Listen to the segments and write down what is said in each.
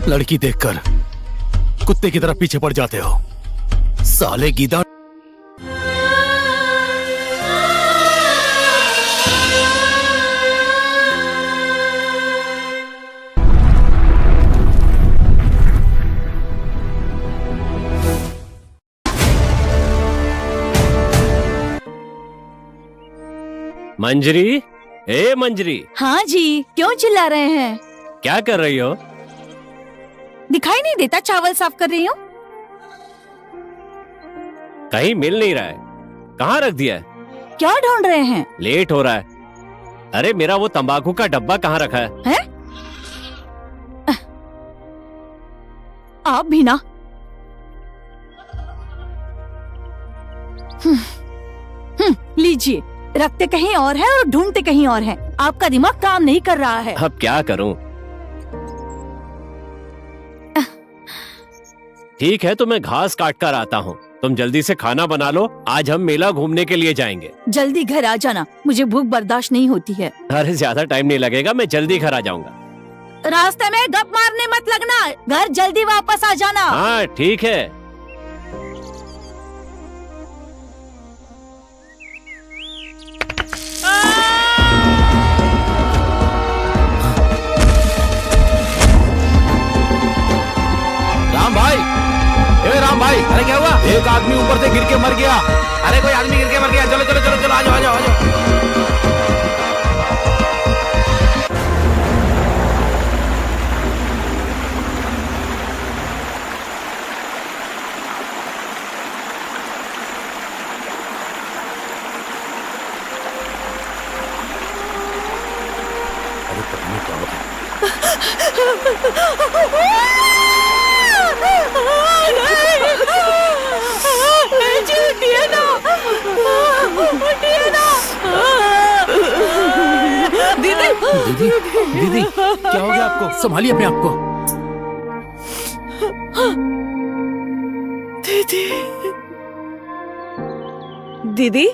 लड़की देखकर कुत्ते की तरह पीछे पड़ जाते हो, साले गीदा। मंजरी, ए मंजरी। हाँ जी, क्यों चिल्ला रहे हैं? क्या कर रही हो? दिखाई नहीं देता चावल साफ कर रही हूँ। कहीं मिल नहीं रहा है, कहाँ रख दिया है? क्या ढूंढ रहे हैं? लेट हो रहा है। अरे मेरा वो तंबाकू का डब्बा कहाँ रखा है? आप भी ना। लीजिए, रखते कहीं और है और ढूंढते कहीं और है। आपका दिमाग काम नहीं कर रहा है। अब क्या करूं? ठीक है, तो मैं घास काट कर आता हूँ। तुम जल्दी से खाना बना लो, आज हम मेला घूमने के लिए जाएंगे। जल्दी घर आ जाना, मुझे भूख बर्दाश्त नहीं होती है। अरे ज्यादा टाइम नहीं लगेगा, मैं जल्दी घर आ जाऊंगा। रास्ते में गप मारने मत लगना, घर जल्दी वापस आ जाना। हाँ ठीक है। राम भाई, ए राम भाई, अरे क्या हुआ? एक आदमी ऊपर से गिर के मर गया। अरे कोई आदमी गिर के मर गया। चलो चलो चलो चलो, आ जाओ आ जाओ आ जाओ। अरे पता नहीं क्या होता दीदी, दीदी क्या हो गया आपको? संभालिए अपने आप को। दीदी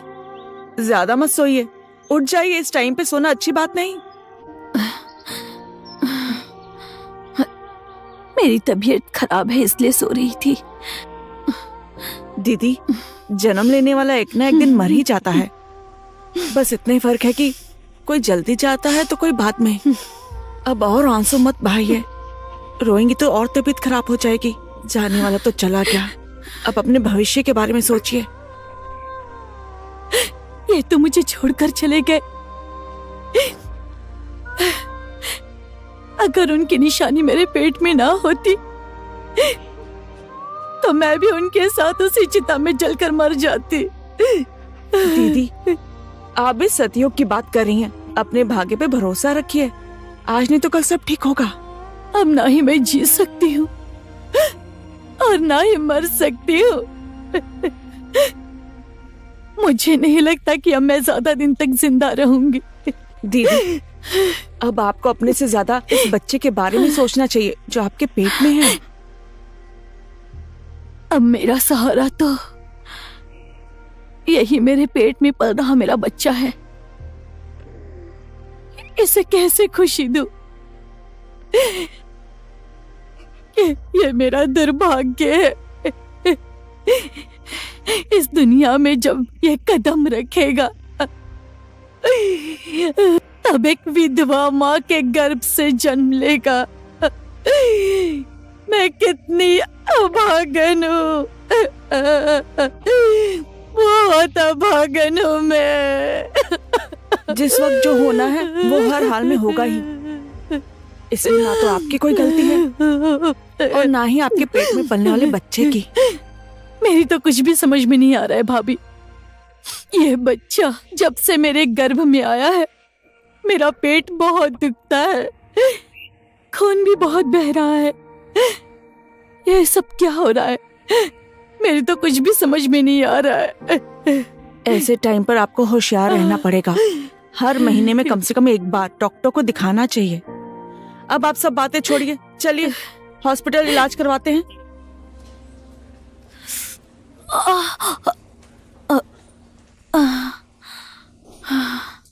ज्यादा मत सोइए, उठ जाइए। इस टाइम पे सोना अच्छी बात नहीं। मेरी तबीयत खराब है इसलिए सो रही थी। दीदी, जन्म लेने वाला एक ना एक दिन मर ही जाता है। बस इतना ही फर्क है कि कोई जल्दी जाता है तो कोई बाद में। अब और आंसू मत बहाइए, रोएंगी तो और तबीयत खराब हो जाएगी। जाने वाला तो चला गया, अब अपने भविष्य के बारे में सोचिए। ये तो मुझे छोड़कर चले गए। अगर उनकी निशानी मेरे पेट में ना होती तो मैं भी उनके साथ उसी चिता में जलकर मर जाती। दीदी, आप भी सतयुग की बात कर रही हैं। अपने भाग्य पे भरोसा रखिए, आज नहीं तो कल सब ठीक होगा। अब ना ही मैं जी सकती हूँ और ना ही मर सकती हूँ। मुझे नहीं लगता कि अब मैं ज्यादा दिन तक जिंदा रहूंगी। दीदी, अब आपको अपने से ज्यादा इस बच्चे के बारे में सोचना चाहिए जो आपके पेट में है। अब मेरा सहारा तो यही मेरे पेट में पल रहा मेरा बच्चा है। इसे कैसे खुशी दूं? ये मेरा दुर्भाग्य है। इस दुनिया में जब ये कदम रखेगा तब एक विधवा माँ के गर्भ से जन्म लेगा। मैं कितनी अभागन हूँ, बहुत अभागन हूँ मैं। जिस वक्त जो होना है वो हर हाल में होगा ही। इसमें ना तो आपकी कोई गलती है और ना ही आपके पेट में पलने वाले बच्चे की। मेरी तो कुछ भी समझ में नहीं आ रहा है भाभी। ये बच्चा जब से मेरे गर्भ में आया है मेरा पेट बहुत दुखता है, खून भी बहुत बह रहा है। ये सब क्या हो रहा है? मेरी तो कुछ भी समझ में नहीं आ रहा है। ऐसे टाइम पर आपको होशियार रहना पड़ेगा। हर महीने में कम से कम एक बार डॉक्टर को दिखाना चाहिए। अब आप सब बातें छोड़िए, चलिए हॉस्पिटल इलाज करवाते हैं।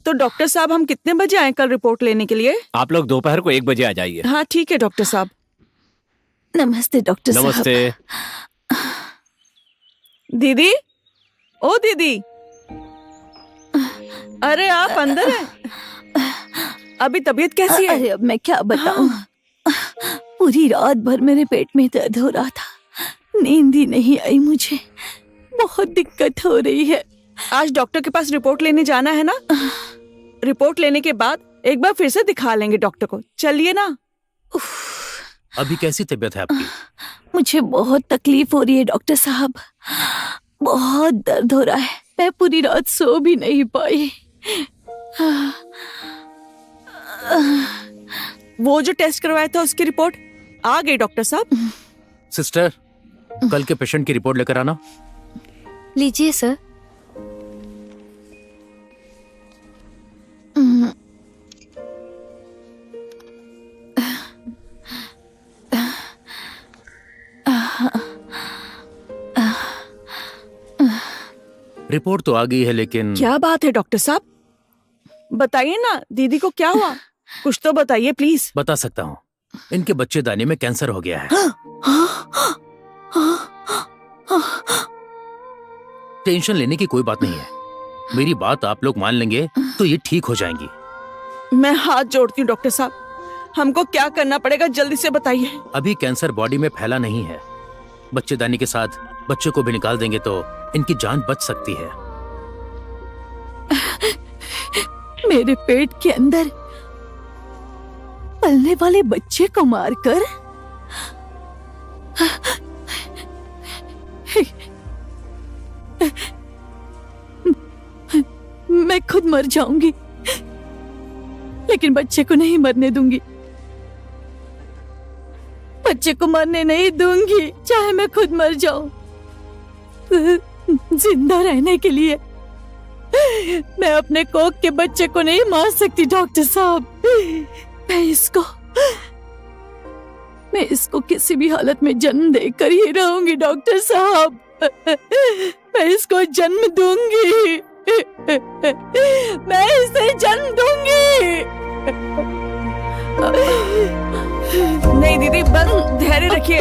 तो डॉक्टर साहब, हम कितने बजे आए कल रिपोर्ट लेने के लिए? आप लोग दोपहर को 1 बजे आ जाइए। हाँ ठीक है डॉक्टर साहब। नमस्ते डॉक्टर साहब। नमस्ते। दीदी, ओ दीदी, अरे आप अंदर हैं? अभी तबीयत कैसी है? अरे अब मैं क्या बताऊं, पूरी रात भर मेरे पेट में दर्द हो रहा था, नींद ही नहीं आई मुझे, बहुत दिक्कत हो रही है। आज डॉक्टर के पास रिपोर्ट लेने जाना है ना? रिपोर्ट लेने के बाद एक बार फिर से दिखा लेंगे डॉक्टर को, चलिए ना। अभी कैसी तबीयत है आपकी? मुझे बहुत तकलीफ हो रही है डॉक्टर साहब, बहुत दर्द हो रहा है, मैं पूरी रात सो भी नहीं पाई। वो जो टेस्ट करवाया था उसकी रिपोर्ट आ गई डॉक्टर साहब? सिस्टर, कल के पेशेंट की रिपोर्ट लेकर आना। लीजिए सर। रिपोर्ट तो आ गई है लेकिन क्या बात है डॉक्टर साहब, बताइए ना दीदी को क्या हुआ, कुछ तो बताइए प्लीज। बता सकता हूँ, इनके बच्चेदानी में कैंसर हो गया है। टेंशन लेने की कोई बात नहीं है, मेरी बात आप लोग मान लेंगे तो ये ठीक हो जाएंगी। मैं हाथ जोड़ती हूँ डॉक्टर साहब, हमको क्या करना पड़ेगा जल्दी से बताइए। अभी कैंसर बॉडी में फैला नहीं है, बच्चेदानी के साथ बच्चे को भी निकाल देंगे तो इनकी जान बच सकती है। मेरे पेट के अंदर पलने वाले बच्चे को मारकर मैं खुद मर जाऊंगी, लेकिन बच्चे को नहीं मरने दूंगी, बच्चे को मरने नहीं दूंगी, चाहे मैं खुद मर जाऊं। जिंदा रहने के लिए मैं अपने कोख के बच्चे को नहीं मार सकती डॉक्टर साहब। मैं इसको किसी भी हालत में जन्म देकर ही रहूंगी डॉक्टर साहब। मैं इसको जन्म दूंगी, मैं इसे जन्म दूंगी। नहीं दीदी, बस धैर्य रखिए,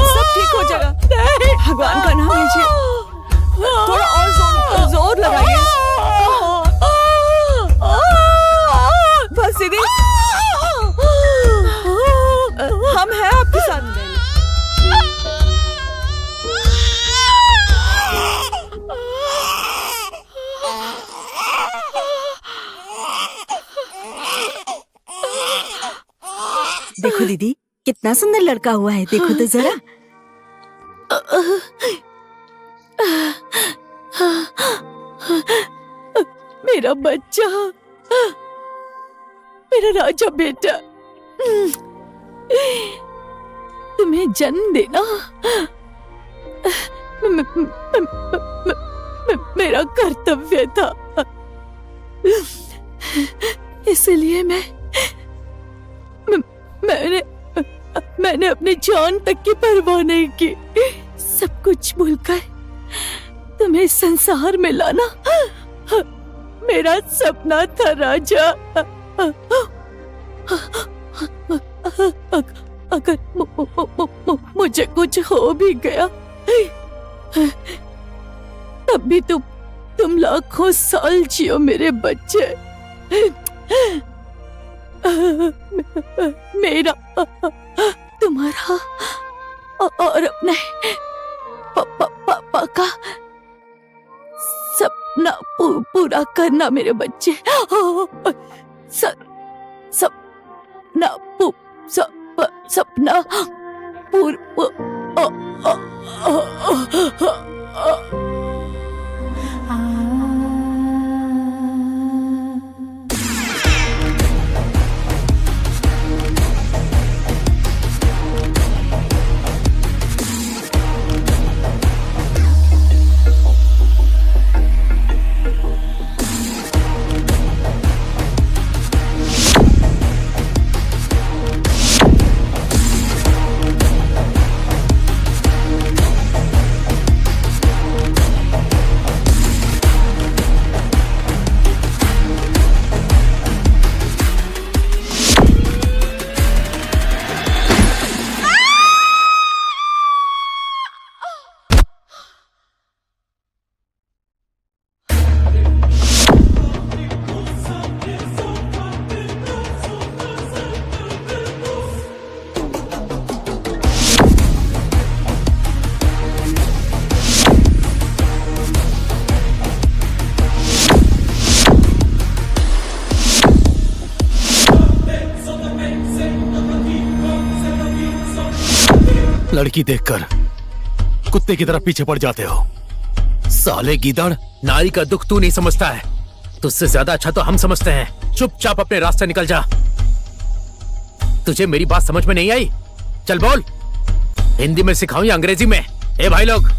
सब ठीक हो जाएगा, भगवान का नाम लीजिए, थोड़ा और जोर लगाइए, बस दीदी, हम हैं आपके साथ। देखो दीदी, कितना सुंदर लड़का हुआ है, देखो तो जरा। मेरा बच्चा, मेरा राजा बेटा, तुम्हें जन्म देना मेरा कर्तव्य था, इसलिए मैंने अपनी जान तक की परवाह नहीं की। सब कुछ भूलकर तुम्हें इस संसार में लाना मेरा सपना था राजा। अगर मुझे कुछ हो भी गया तब भी तुम लाखों साल जियो मेरे बच्चे। मेरा, तुम्हारा और अपने पापा का सपना पूरा करना मेरे बच्चे। सपना लड़की देखकर कुत्ते की तरह पीछे पड़ जाते हो। साले गीदड़, नारी का दुख तू नहीं समझता है, तुझसे ज्यादा अच्छा तो हम समझते हैं। चुपचाप अपने रास्ते निकल जा। तुझे मेरी बात समझ में नहीं आई? चल बोल, हिंदी में सिखाऊं या अंग्रेजी में? ए भाई लोग,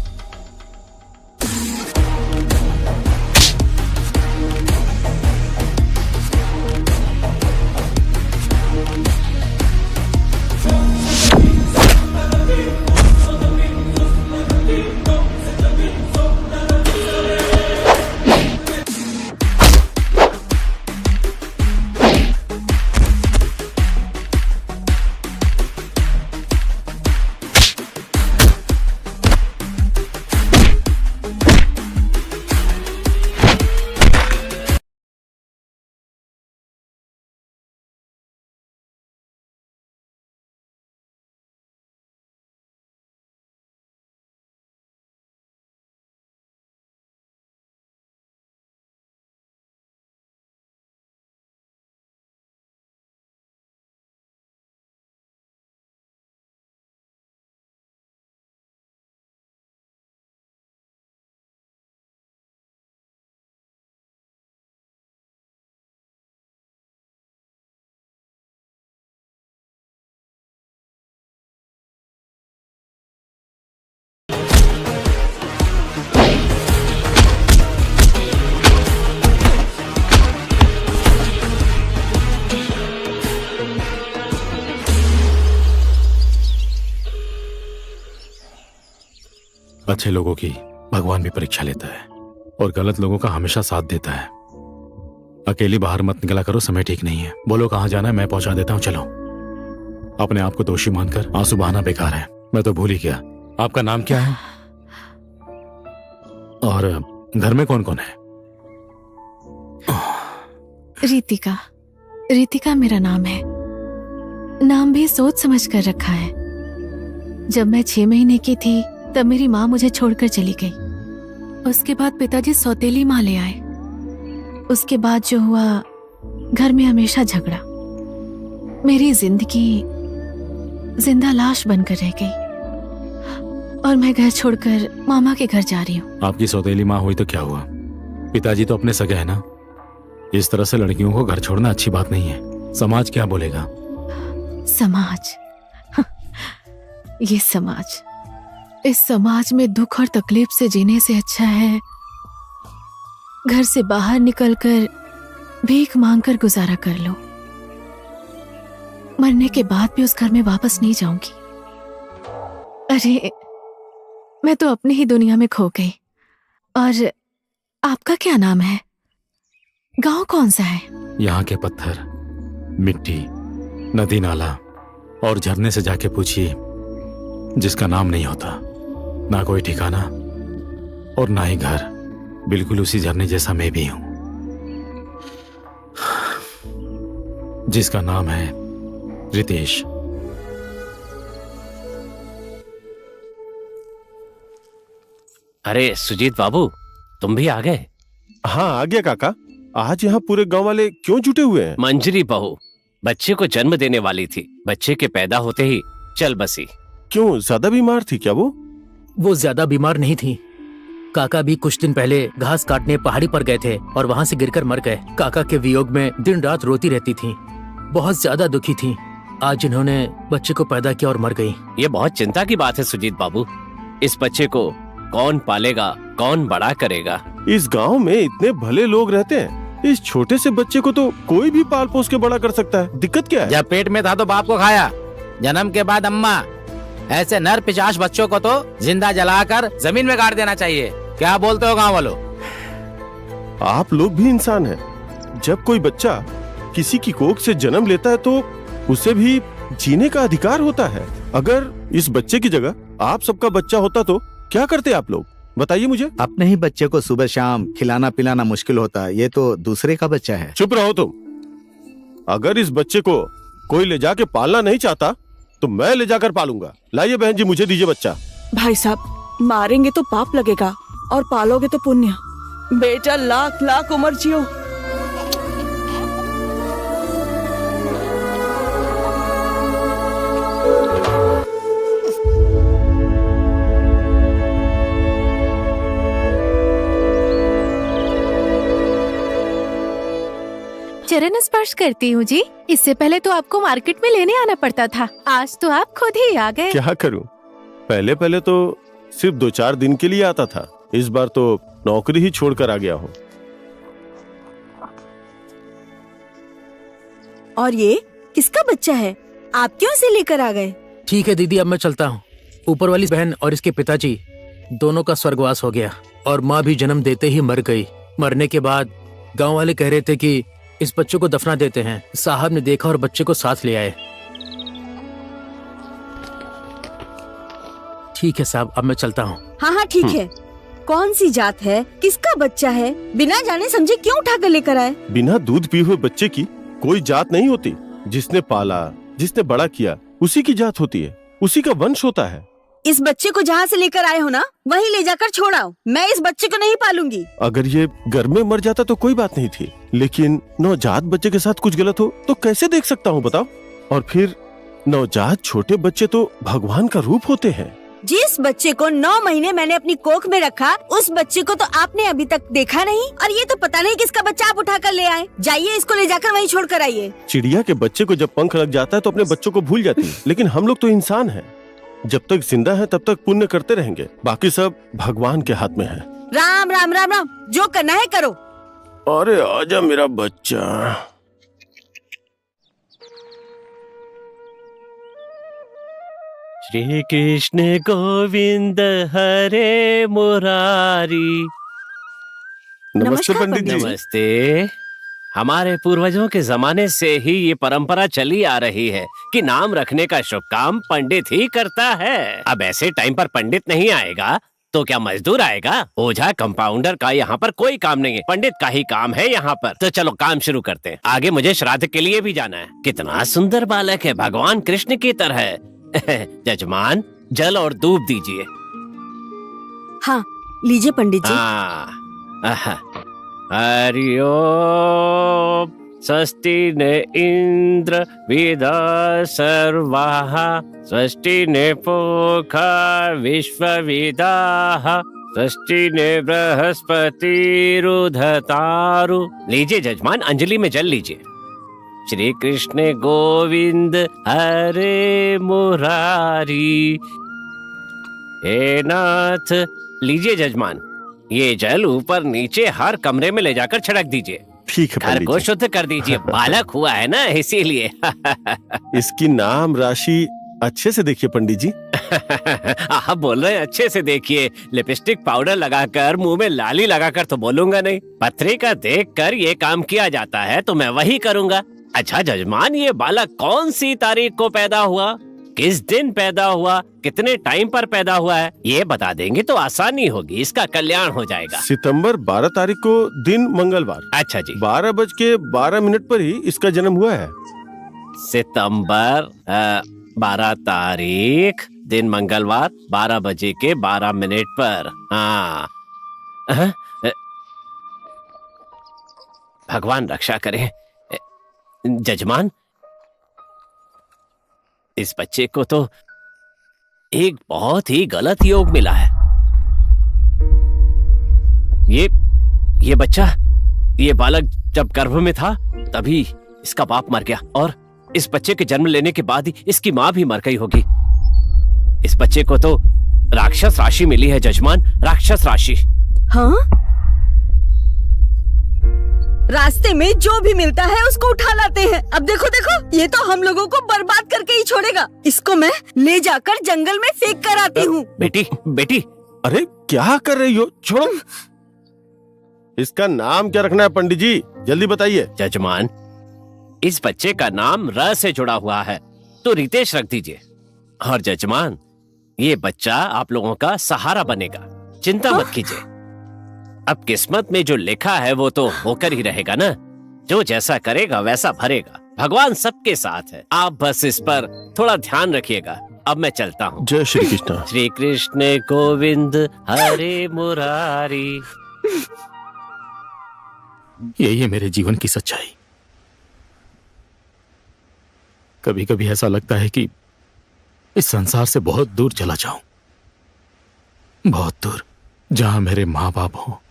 अच्छे लोगों की भगवान भी परीक्षा लेता है और गलत लोगों का हमेशा साथ देता है। अकेली बाहर मत निकला करो, समय ठीक नहीं है। बोलो कहाँ जाना है, मैं पहुंचा देता हूँ, चलो। अपने आप को दोषी मानकर आंसू बहाना बेकार है। मैं तो भूल ही गया, आपका नाम क्या है और घर में कौन कौन है? रितिका। रितिका मेरा नाम है। नाम भी सोच समझ कर रखा है। जब मैं 6 महीने की थी तब मेरी माँ मुझे छोड़कर चली गई। उसके बाद पिताजी सौतेली माँ ले आए। उसके बाद जो हुआ, घर में हमेशा झगड़ा। मेरी जिंदगी जिंदा लाश बनकर रह गई और मैं घर छोड़कर मामा के घर जा रही हूँ। आपकी सौतेली माँ हुई तो क्या हुआ? पिताजी तो अपने सगे है ना। इस तरह से लड़कियों को घर छोड़ना अच्छी बात नहीं है। समाज क्या बोलेगा? समाज? ये समाज, इस समाज में दुख और तकलीफ से जीने से अच्छा है घर से बाहर निकलकर भीख मांगकर गुजारा कर लो। मरने के बाद भी उस घर में वापस नहीं जाऊंगी। अरे, मैं तो अपनी ही दुनिया में खो गई। और आपका क्या नाम है? गांव कौन सा है? यहाँ के पत्थर, मिट्टी, नदी नाला और झरने से जाके पूछिए, जिसका नाम नहीं होता, ना कोई ठिकाना और ना ही घर। बिल्कुल उसी झरने जैसा मैं भी हूं, जिसका नाम है रितेश। अरे सुजीत बाबू, तुम भी आ गए? हाँ आ गया काका। आज यहाँ पूरे गांव वाले क्यों जुटे हुए हैं? मंजरी बहू बच्चे को जन्म देने वाली थी। बच्चे के पैदा होते ही चल बसी। क्यों, ज्यादा बीमार थी क्या वो? वो ज्यादा बीमार नहीं थी। काका भी कुछ दिन पहले घास काटने पहाड़ी पर गए थे और वहाँ से गिरकर मर गए। काका के वियोग में दिन रात रोती रहती थी, बहुत ज्यादा दुखी थी। आज इन्होंने बच्चे को पैदा किया और मर गई। ये बहुत चिंता की बात है सुजीत बाबू। इस बच्चे को कौन पालेगा, कौन बड़ा करेगा? इस गांव में इतने भले लोग रहते हैं, इस छोटे से बच्चे को तो कोई भी पाल पोस के बड़ा कर सकता है। दिक्कत क्या है? जब पेट में था तो बाप को खाया, जन्म के बाद अम्मा। ऐसे नर पिशाच बच्चों को तो जिंदा जलाकर जमीन में गाड़ देना चाहिए। क्या बोलते हो गांव वालों? आप लोग भी इंसान हैं। जब कोई बच्चा किसी की कोख से जन्म लेता है तो उसे भी जीने का अधिकार होता है। अगर इस बच्चे की जगह आप सबका बच्चा होता तो क्या करते आप लोग? बताइए मुझे। अपने ही बच्चे को सुबह शाम खिलाना पिलाना मुश्किल होता है, ये तो दूसरे का बच्चा है। चुप रहो तुम। अगर इस बच्चे को कोई ले जाके पालना नहीं चाहता तो मैं ले जाकर पालूंगा। लाइए बहन जी, मुझे दीजिए बच्चा। भाई साहब, मारेंगे तो पाप लगेगा और पालोगे तो पुण्य। बेटा लाख लाख उम्र जियो। चरण स्पर्श करती हूँ जी। इससे पहले तो आपको मार्केट में लेने आना पड़ता था, आज तो आप खुद ही आ गए। क्या करूं, पहले पहले तो सिर्फ 2-4 दिन के लिए आता था, इस बार तो नौकरी ही छोड़कर आ गया हूँ। और ये किसका बच्चा है? आप क्यों इसे लेकर आ गए? ठीक है दीदी, अब मैं चलता हूँ। ऊपर वाली बहन और इसके पिताजी दोनों का स्वर्गवास हो गया और माँ भी जन्म देते ही मर गई। मरने के बाद गांव वाले कह रहे थे कि इस बच्चे को दफना देते हैं। साहब ने देखा और बच्चे को साथ ले आए। ठीक है साहब, अब मैं चलता हूँ। हाँ हाँ ठीक है। कौन सी जात है, किसका बच्चा है, बिना जाने समझे क्यों उठाकर लेकर आए? बिना दूध पिए हुए बच्चे की कोई जात नहीं होती। जिसने पाला, जिसने बड़ा किया, उसी की जात होती है, उसी का वंश होता है। इस बच्चे को जहाँ से लेकर आए हो ना, वहीं ले जाकर छोड़ाओ। मैं इस बच्चे को नहीं पालूंगी। अगर ये घर में मर जाता तो कोई बात नहीं थी, लेकिन नवजात बच्चे के साथ कुछ गलत हो तो कैसे देख सकता हूँ बताओ? और फिर नवजात छोटे बच्चे तो भगवान का रूप होते हैं। जिस बच्चे को 9 महीने मैंने अपनी कोख में रखा, उस बच्चे को तो आपने अभी तक देखा नहीं, और ये तो पता नहीं किसका बच्चा आप उठा कर ले आए। जाइए, इसको ले जाकर वहीं छोड़ कर आइए। चिड़िया के बच्चे को जब पंख लग जाता है तो अपने बच्चों को भूल जाती है, लेकिन हम लोग तो इंसान हैं। जब तक जिंदा है तब तक पुण्य करते रहेंगे, बाकी सब भगवान के हाथ में है। राम राम राम राम, जो करना है करो। अरे आजा मेरा बच्चा। श्री कृष्ण गोविंद हरे मुरारी। नमस्ते पंडित जी। नमस्ते। हमारे पूर्वजों के जमाने से ही ये परंपरा चली आ रही है कि नाम रखने का शुभ काम पंडित ही करता है। अब ऐसे टाइम पर पंडित नहीं आएगा तो क्या मजदूर आएगा? ओझा कंपाउंडर का यहाँ पर कोई काम नहीं है, पंडित का ही काम है यहाँ पर। तो चलो काम शुरू करते हैं। आगे मुझे श्राद्ध के लिए भी जाना है। कितना सुंदर बालक है, भगवान कृष्ण की तरह। जजमान, जल और दूध दीजिए। हाँ लीजिए पंडित जी। हरि ओम। स्वस्ति न इंद्र विदा सर्वाः, स्वस्ति न पूषा विश्वविदाः, स्वस्ति न बृहस्पतिरुधतारु। लीजिए जजमान, अंजलि में जल लीजिए। श्री कृष्ण गोविंद हरे मुरारी। हे नाथ, लीजिए जजमान, ये जल ऊपर नीचे हर कमरे में ले जाकर छिड़क दीजिए। ठीक है घर पंडित को जी। शुद्ध कर दीजिए। बालक हुआ है ना, इसीलिए। इसकी नाम राशि अच्छे से देखिए पंडित जी। आप बोल रहे हैं अच्छे से देखिए। लिपस्टिक पाउडर लगाकर, मुंह में लाली लगाकर तो बोलूंगा नहीं। पत्रिका देखकर ये काम किया जाता है तो मैं वही करूंगा। अच्छा जजमान, ये बालक कौन सी तारीख को पैदा हुआ, किस दिन पैदा हुआ, कितने टाइम पर पैदा हुआ है, ये बता देंगे तो आसानी होगी, इसका कल्याण हो जाएगा। सितंबर 12 तारीख को, दिन मंगलवार। अच्छा जी। 12:12 पर ही इसका जन्म हुआ है। सितंबर 12 तारीख, दिन मंगलवार, 12:12 पर। हाँ। भगवान रक्षा करे। जजमान, इस बच्चे को तो एक बहुत ही गलत योग मिला है। ये बच्चा, ये बालक जब गर्भ में था तभी इसका बाप मर गया, और इस बच्चे के जन्म लेने के बाद ही इसकी माँ भी मर गई होगी। इस बच्चे को तो राक्षस राशि मिली है जजमान, राक्षस राशि। हाँ? रास्ते में जो भी मिलता है उसको उठा लाते हैं। अब देखो देखो, ये तो हम लोगों को बर्बाद करके ही छोड़ेगा। इसको मैं ले जाकर जंगल में फेंक कर आती हूँ। बेटी। अरे क्या कर रही हो, छोड़ो। इसका नाम क्या रखना है पंडित जी, जल्दी बताइए। जजमान, इस बच्चे का नाम र से जुड़ा हुआ है तो रितेश रख दीजिए। और जजमान, ये बच्चा आप लोगों का सहारा बनेगा, चिंता मत कीजिए। अब किस्मत में जो लिखा है वो तो होकर ही रहेगा ना। जो जैसा करेगा वैसा भरेगा। भगवान सबके साथ है, आप बस इस पर थोड़ा ध्यान रखिएगा। अब मैं चलता हूँ। जय श्री कृष्ण। श्री कृष्ण गोविंद हरे मुरारी। यही है मेरे जीवन की सच्चाई। कभी कभी ऐसा लगता है कि इस संसार से बहुत दूर चला जाऊं, बहुत दूर, जहां मेरे माँ बाप हो।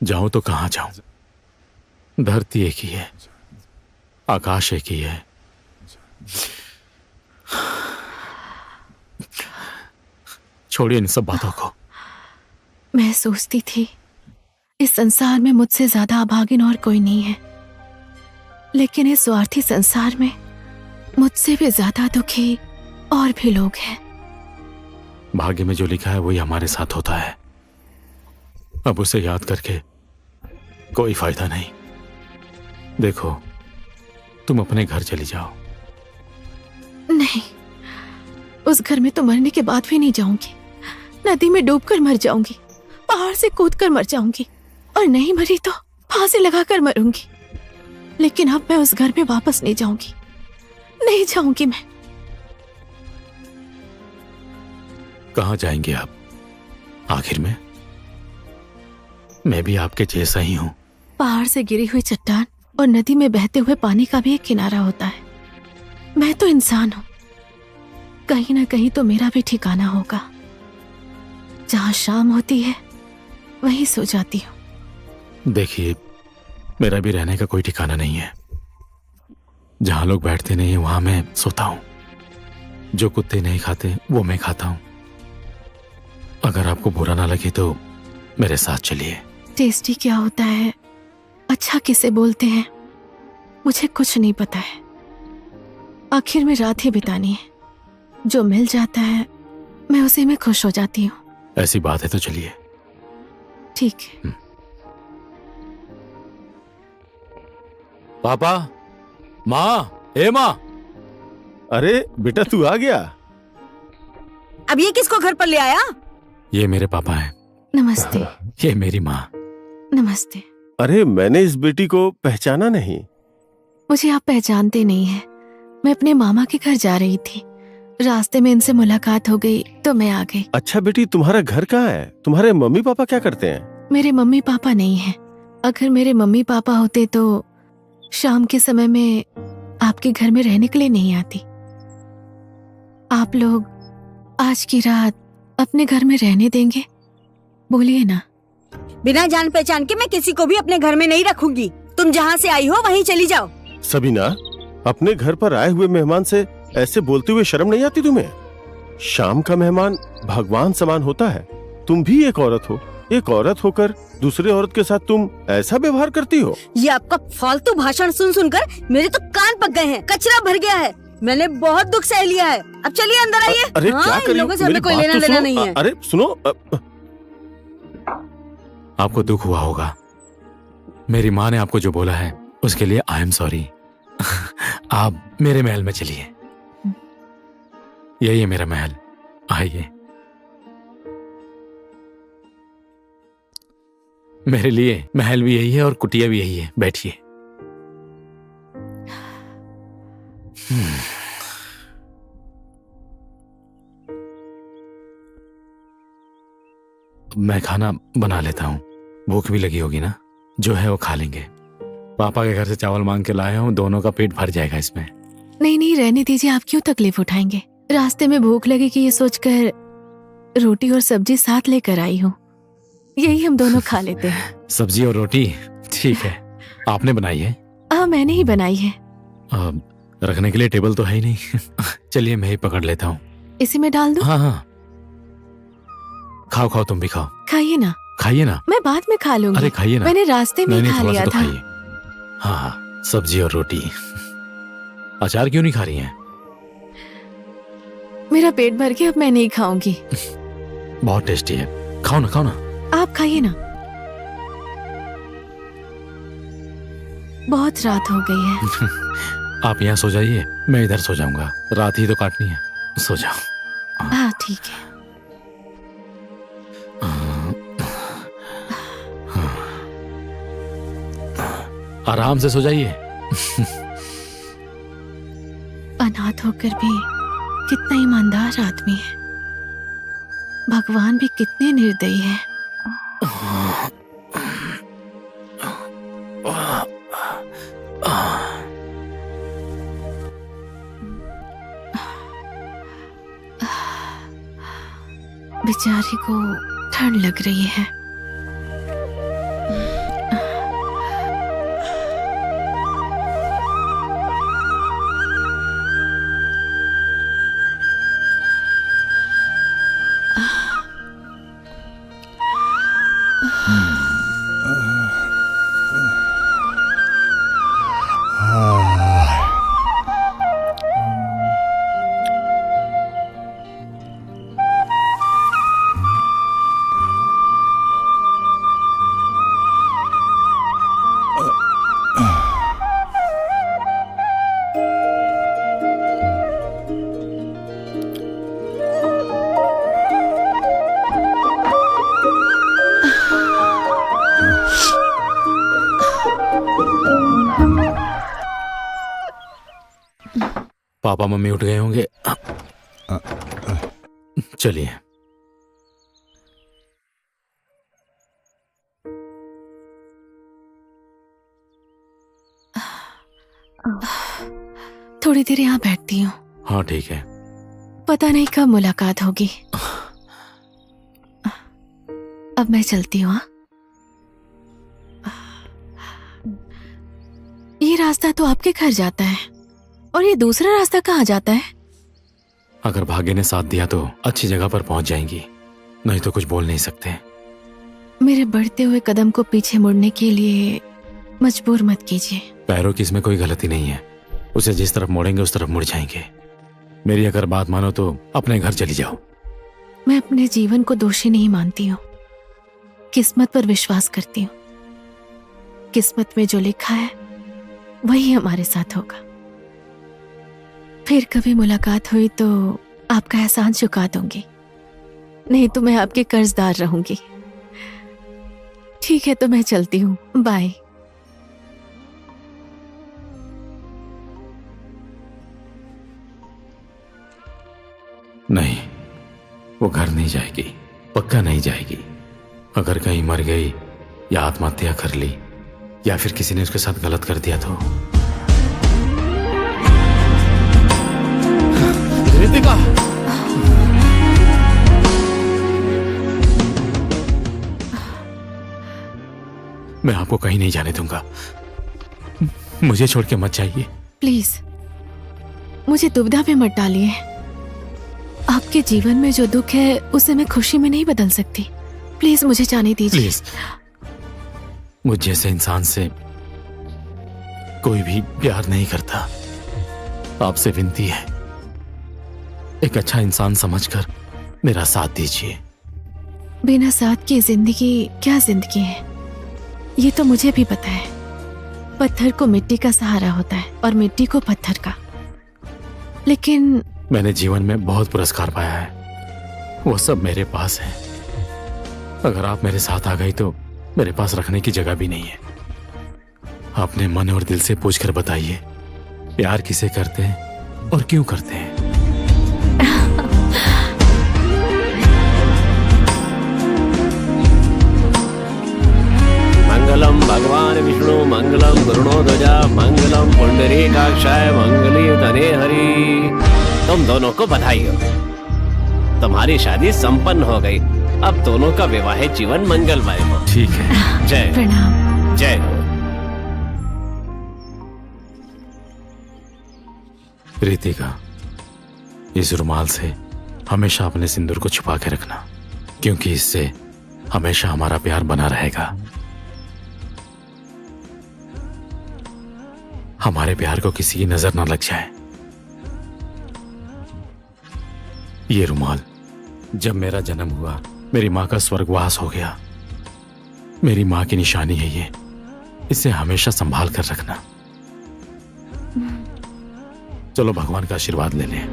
जाऊं तो कहां जाऊं? धरती एक ही है, आकाश एक ही है। छोड़िए इन सब बातों को। मैं सोचती थी इस संसार में मुझसे ज्यादा अभागिन और कोई नहीं है, लेकिन इस स्वार्थी संसार में मुझसे भी ज्यादा दुखी और भी लोग हैं। भाग्य में जो लिखा है वही हमारे साथ होता है। अब उसे याद करके कोई फायदा नहीं। देखो, तुम अपने घर चली जाओ। नहीं, उस घर में तो मरने के बाद भी नहीं जाऊंगी। नदी में डूबकर मर जाऊंगी, पहाड़ से कूदकर मर जाऊंगी, और नहीं मरी तो फांसी लगाकर मरूंगी। लेकिन अब मैं उस घर में वापस नहीं जाऊंगी, नहीं जाऊंगी मैं। कहाँ जाएंगे आप आखिर में? मैं भी आपके जैसा ही हूँ। पहाड़ से गिरी हुई चट्टान और नदी में बहते हुए पानी का भी एक किनारा होता है। मैं तो इंसान हूँ, कहीं ना कहीं तो मेरा भी ठिकाना होगा। जहाँ शाम होती है वहीं सो जाती हूँ। देखिए, मेरा भी रहने का कोई ठिकाना नहीं है। जहाँ लोग बैठते नहीं वहां मैं सोता हूँ। जो कुत्ते नहीं खाते वो मैं खाता हूँ। अगर आपको बुरा ना लगे तो मेरे साथ चलिए। टेस्टी क्या होता है, अच्छा किसे बोलते हैं, मुझे कुछ नहीं पता है। आखिर में रात ही बितानी है। जो मिल जाता है मैं उसी में खुश हो जाती हूँ। ऐसी बात है तो चलिए। ठीक है। पापा, माँ, ए माँ। अरे बेटा, तू आ गया। अब ये किसको घर पर ले आया? ये मेरे पापा हैं। नमस्ते। ये मेरी माँ। नमस्ते। अरे, मैंने इस बेटी को पहचाना नहीं। मुझे आप पहचानते नहीं हैं। मैं अपने मामा के घर जा रही थी, रास्ते में इनसे मुलाकात हो गई तो मैं आ गई। अच्छा बेटी, तुम्हारा घर कहाँ है? तुम्हारे मम्मी पापा क्या करते हैं? मेरे मम्मी पापा नहीं हैं। अगर मेरे मम्मी पापा होते तो शाम के समय में आपके घर में रहने के लिए नहीं आती। आप लोग आज की रात अपने घर में रहने देंगे? बोलिए ना। बिना जान पहचान के मैं किसी को भी अपने घर में नहीं रखूंगी। तुम जहाँ से आई हो वहीं चली जाओ। सबीना, अपने घर पर आए हुए मेहमान से ऐसे बोलते हुए शर्म नहीं आती तुम्हें? शाम का मेहमान भगवान समान होता है। तुम भी एक औरत हो। एक औरत होकर दूसरे औरत के साथ तुम ऐसा व्यवहार करती हो? ये आपका फालतू भाषण सुन सुनकर मेरे तो कान पक गए हैं। कचरा भर गया है। मैंने बहुत दुख सह लिया है। अब चलिए अंदर आइए। अरे हाँ, क्या इन करी? लोगों से मेरी हमें कोई बात लेना तो देना सुनो। नहीं है। अरे सुनो, आपको दुख हुआ होगा। मेरी माँ ने आपको जो बोला है उसके लिए आई एम सॉरी। आप मेरे महल में चलिए। यही है मेरा महल, आइए। मेरे लिए महल भी यही है और कुटिया भी यही है। बैठिए। मैं खाना बना लेता हूँ। भूख भी लगी होगी ना? जो है वो खा लेंगे। पापा के घर से चावल मांग के लाया हूँ, दोनों का पेट भर जाएगा इसमें। नहीं नहीं, रहने दीजिए। आप क्यों तकलीफ उठाएंगे? रास्ते में भूख लगेगी ये सोचकर रोटी और सब्जी साथ लेकर आई हूँ। यही हम दोनों खा लेते हैं। सब्जी और रोटी ठीक है। आपने बनाई है? हाँ, मैंने ही बनाई है। रखने के लिए टेबल तो है ही नहीं। चलिए मैं ही पकड़ लेता हूँ। इसी में डाल दूं? हाँ हाँ, खाओ खाओ, तुम भी खाओ। खाइए ना। खाइए ना। मैं बाद में खा लूंगी। अरे खाइए ना। मैंने रास्ते में नहीं, खा थोड़ा लिया सा तो था। खाइए। हाँ हाँ, सब्जी और रोटी। अचार क्यों नहीं खा रही हैं? मेरा पेट भर के अब मैं नहीं खाऊंगी। बहुत टेस्टी है, खाओ ना, खाओ ना। आप खाइए ना। बहुत रात हो गई है। आप यहाँ सो जाइए, मैं इधर सो जाऊंगा। रात ही तो काटनी है, सो जाओ। हाँ ठीक है। आराम से सो जाइए। अनाथ होकर भी कितना ईमानदार आदमी है। भगवान भी कितने निर्दयी है। बेचारी को ठंड लग रही है। पापा मम्मी उठ गए होंगे। चलिए। थोड़ी देर यहाँ बैठती हूँ। हाँ ठीक है। पता नहीं कब मुलाकात होगी। अब मैं चलती हूँ। ये रास्ता तो आपके घर जाता है और ये दूसरा रास्ता कहाँ जाता है? अगर भाग्य ने साथ दिया तो अच्छी जगह पर पहुंच जाएंगी, नहीं तो कुछ बोल नहीं सकते। मेरे बढ़ते हुए कदम को पीछे मुड़ने के लिए मजबूर मत कीजिए। पैरों की इसमें कोई गलती नहीं है, उसे जिस तरफ मोड़ेंगे उस तरफ मुड़ जाएंगे। मेरी अगर बात मानो तो अपने घर चली जाओ। मैं अपने जीवन को दोषी नहीं मानती हूँ, किस्मत पर विश्वास करती हूँ। किस्मत में जो लिखा है वही हमारे साथ होगा। फिर कभी मुलाकात हुई तो आपका एहसान चुका दूंगी, नहीं तो मैं आपके कर्जदार रहूंगी। ठीक है तो मैं चलती हूँ, बाय। नहीं, वो घर नहीं जाएगी, पक्का नहीं जाएगी। अगर कहीं मर गई या आत्महत्या कर ली या फिर किसी ने उसके साथ गलत कर दिया तो। रितिका, मैं आपको कहीं नहीं जाने दूंगा। मुझे छोड़ के मत जाइए प्लीज। मुझे दुविधा में मत डालिए। आपके जीवन में जो दुख है उसे मैं खुशी में नहीं बदल सकती। प्लीज मुझे जाने दीजिए। प्लीज, मुझ जैसे इंसान से कोई भी प्यार नहीं करता। आपसे विनती है, एक अच्छा इंसान समझकर मेरा साथ दीजिए। बिना साथ की जिंदगी क्या जिंदगी है, ये तो मुझे भी पता है। पत्थर को मिट्टी का सहारा होता है और मिट्टी को पत्थर का। लेकिन मैंने जीवन में बहुत पुरस्कार पाया है, वो सब मेरे पास है। अगर आप मेरे साथ आ गई तो मेरे पास रखने की जगह भी नहीं है। अपने मन और दिल से पूछकर बताइए, प्यार किसे करते हैं और क्यों करते हैं? मंगलम भगवान विष्णु मंगलम गरुणोध्वजा मंगलम पुंडरीकाक्षाय मंगली तने हरि। तुम दोनों को बधाई हो, तुम्हारी शादी संपन्न हो गई। अब दोनों का वैवाहिक जीवन मंगलमय हो। ठीक है। जय प्रणाम। जय हो। रितिका, इस रुमाल से हमेशा अपने सिंदूर को छुपा के रखना, क्योंकि इससे हमेशा हमारा प्यार बना रहेगा। हमारे प्यार को किसी की नजर न लग जाए। ये रुमाल, जब मेरा जन्म हुआ मेरी माँ का स्वर्गवास हो गया। मेरी माँ की निशानी है ये, इसे हमेशा संभाल कर रखना। चलो भगवान का आशीर्वाद ले लें।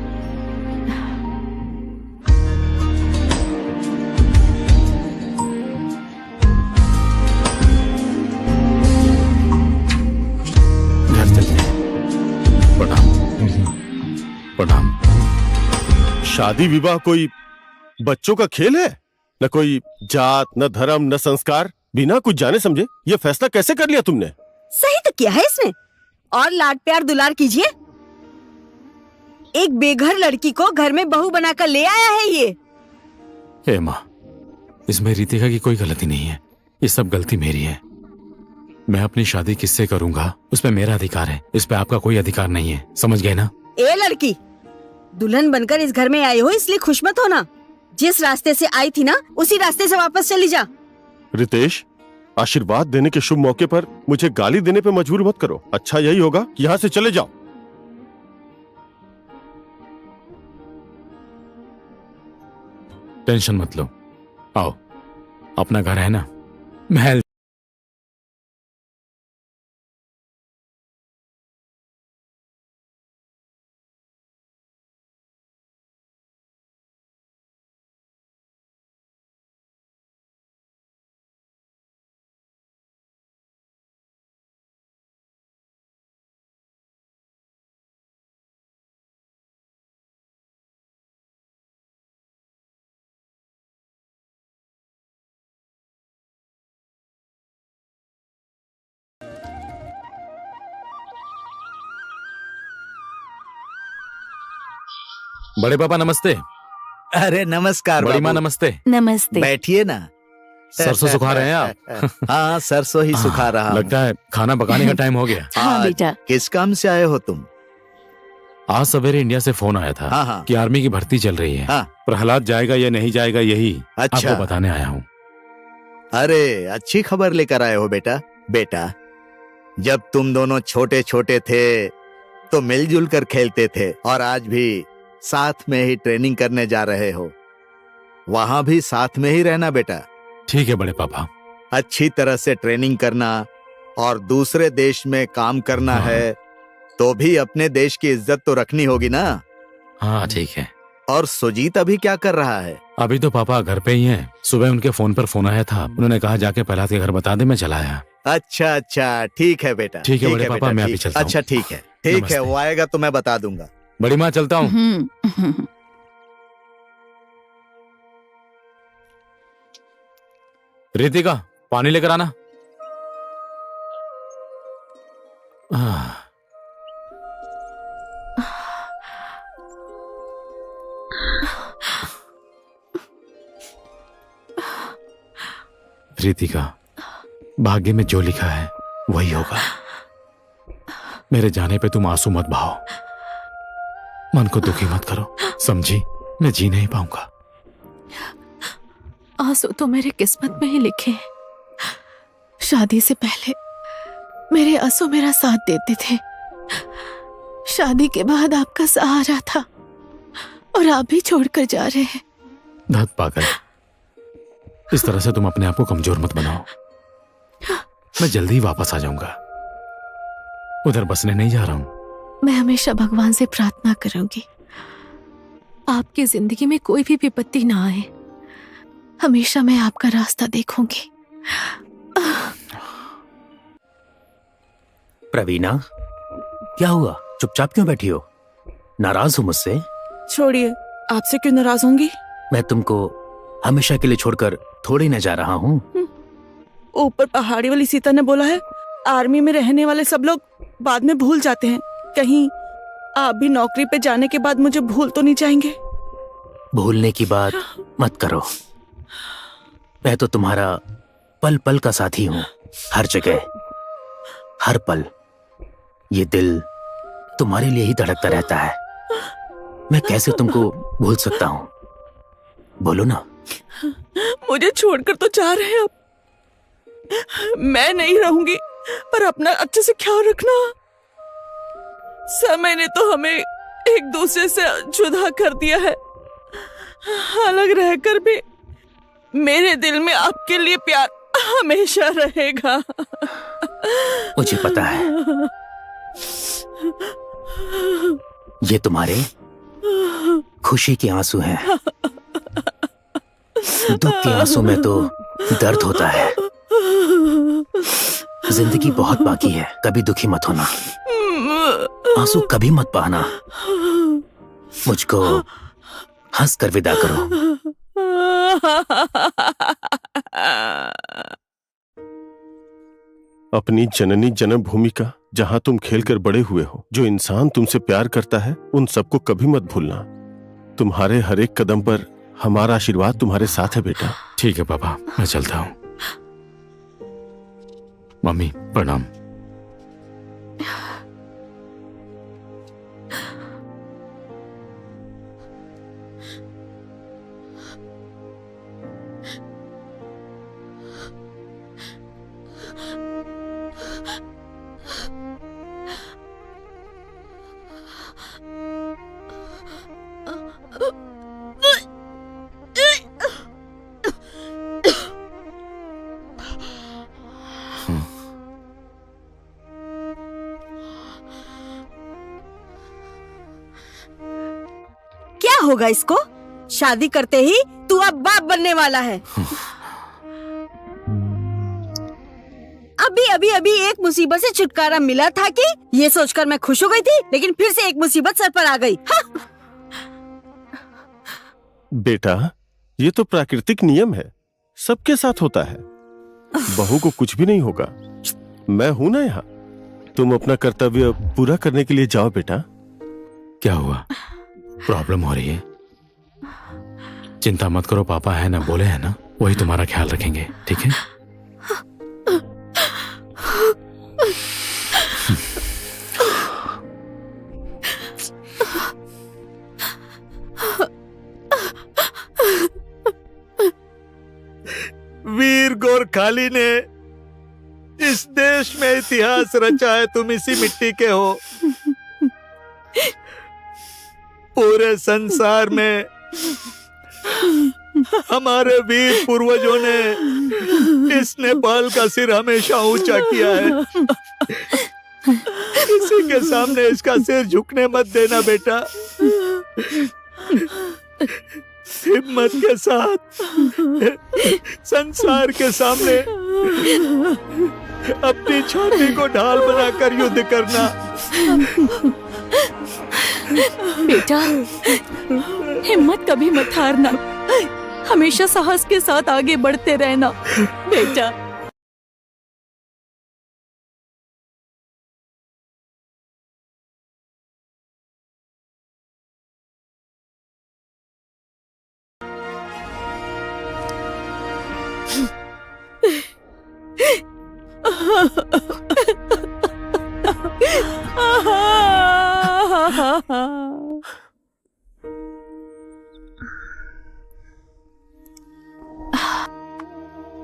घर चलते हैं। प्रणाम। प्रणाम। शादी विवाह कोई बच्चों का खेल है? न कोई जात, न धर्म, न संस्कार। बिना कुछ जाने समझे ये फैसला कैसे कर लिया तुमने? सही तो किया है इसने। और लाड प्यार दुलार कीजिए। एक बेघर लड़की को घर में बहू बनाकर ले आया है ये। हे माँ, इसमें रितिका की कोई गलती नहीं है, ये सब गलती मेरी है। मैं अपनी शादी किससे करूंगा उसमें मेरा अधिकार है, इस पे आपका कोई अधिकार नहीं है। समझ गए ना? ए लड़की, दुल्हन बनकर इस घर में आई हो इसलिए खुश मत होना। जिस रास्ते से आई थी ना उसी रास्ते से वापस चली जा। रितेश, आशीर्वाद देने के शुभ मौके पर मुझे गाली देने पे मजबूर मत करो। अच्छा यही होगा कि यहां से चले जाओ। टेंशन मत लो, आओ, अपना घर है ना, महल। बड़े पापा नमस्ते। अरे नमस्कार बड़ी माँ बाबू। नमस्ते। नमस्ते। बैठिए ना। सरसों सुखा रहे हैं आप? हाँ, सरसों ही सुखा रहा हूं। लगता है खाना पकाने का टाइम हो गया। हाँ आज बेटा। किस काम से आए हो तुम? आज सवेरे इंडिया से फोन आया था हाँ, हाँ। कि आर्मी की भर्ती चल रही है। हाँ। प्रहलाद जाएगा या नहीं जाएगा यही अच्छा। आपको बताने आया हूँ। अरे अच्छी खबर लेकर आए हो बेटा। बेटा, जब तुम दोनों छोटे छोटे थे तो मिलजुल कर खेलते थे और आज भी साथ में ही ट्रेनिंग करने जा रहे हो। वहां भी साथ में ही रहना बेटा। ठीक है बड़े पापा। अच्छी तरह से ट्रेनिंग करना और दूसरे देश में काम करना हाँ। है तो भी अपने देश की इज्जत तो रखनी होगी ना। हाँ ठीक है। और सुजीत अभी क्या कर रहा है? अभी तो पापा घर पे ही हैं। सुबह उनके फोन पर फोन आया था, उन्होंने कहा जाके प्रहलाद के घर बता दे, मैं चला आया। अच्छा अच्छा, ठीक है बेटा। ठीक है बड़े पापा, बेटा, मैं अभी ठीक। चलता हूँ। अच्छा ठीक है, ठीक नमस्ते। है, वो आएगा तो मैं बता दूंगा। बड़ी माँ चलता हूँ। रितिका पानी लेकर आना। रितिका, भाग्य में जो लिखा है वही होगा। मेरे जाने पे तुम आंसू मत बहाओ, मन को दुखी मत करो, समझी? मैं जी नहीं पाऊंगा। आंसू तो मेरे किस्मत में ही लिखे हैं। शादी से पहले मेरे आंसू मेरा साथ देते थे। शादी के बाद आपका सहारा था और आप भी छोड़कर जा रहे हैं। धत पागल, इस तरह से तुम अपने आप को कमजोर मत बनाओ। मैं जल्दी ही वापस आ जाऊंगा, उधर बसने नहीं जा रहा हूं। मैं हमेशा भगवान से प्रार्थना करूंगी आपकी जिंदगी में कोई भी विपत्ति ना आए। हमेशा मैं आपका रास्ता देखूंगी। प्रवीणा, क्या हुआ? चुपचाप क्यों बैठी हो? नाराज हो मुझसे? छोड़िए, आपसे क्यों नाराज होंगी? मैं तुमको हमेशा के लिए छोड़कर थोड़ी न जा रहा हूँ। ऊपर पहाड़ी वाली सीता ने बोला है आर्मी में रहने वाले सब लोग बाद में भूल जाते हैं। कहीं आप भी नौकरी पे जाने के बाद मुझे भूल तो नहीं जाएंगे? भूलने की बात मत करो। मैं तो तुम्हारा पल पल का साथी हूँ, हर जगह, हर पल। ये दिल तुम्हारे लिए ही धड़कता रहता है। मैं कैसे तुमको भूल सकता हूँ? बोलो ना। मुझे छोड़कर तो जा रहे हैं आप। मैं नहीं रहूंगी, पर अपना अच्छे से ख्याल रखना। समय ने तो हमें एक दूसरे से जुदा कर दिया है। अलग रहकर भी मेरे दिल में आपके लिए प्यार हमेशा रहेगा। मुझे पता है, ये तुम्हारे खुशी के आंसू हैं। दुख के आंसू में तो दर्द होता है। जिंदगी बहुत बाकी है, कभी दुखी मत होना। आंसू कभी मत बहाना। मुझको हंस कर विदा करो। अपनी जननी जन्मभूमि का, जहां तुम खेलकर बड़े हुए हो, जो इंसान तुमसे प्यार करता है, उन सबको कभी मत भूलना। तुम्हारे हर एक कदम पर हमारा आशीर्वाद तुम्हारे साथ है बेटा। ठीक है पापा, मैं चलता हूँ। मम्मी प्रणाम। क्या होगा इसको? शादी करते ही तू अब बाप बनने वाला है। अभी एक मुसीबत से छुटकारा मिला था कि ये सोचकर मैं खुश हो गई थी, लेकिन फिर से एक मुसीबत सर पर आ गई। हाँ। बेटा, ये तो प्राकृतिक नियम है, सबके साथ होता है। बहू को कुछ भी नहीं होगा, मैं हूं ना यहाँ। तुम अपना कर्तव्य पूरा करने के लिए जाओ बेटा। क्या हुआ? प्रॉब्लम हो रही है? चिंता मत करो, पापा है ना, बोले है ना, वही तुम्हारा ख्याल रखेंगे, ठीक है? वीर गोरखाली ने इस देश में इतिहास रचा है, तुम इसी मिट्टी के हो। पूरे संसार में हमारे वीर पूर्वजों ने इस नेपाल का सिर हमेशा ऊंचा किया है। किसी के सामने इसका सिर झुकने मत देना बेटा। हिम्मत के साथ संसार के सामने अपनी छाती को ढाल बनाकर युद्ध करना। बेटा, हिम्मत कभी मत हारना, हमेशा साहस के साथ आगे बढ़ते रहना बेटा।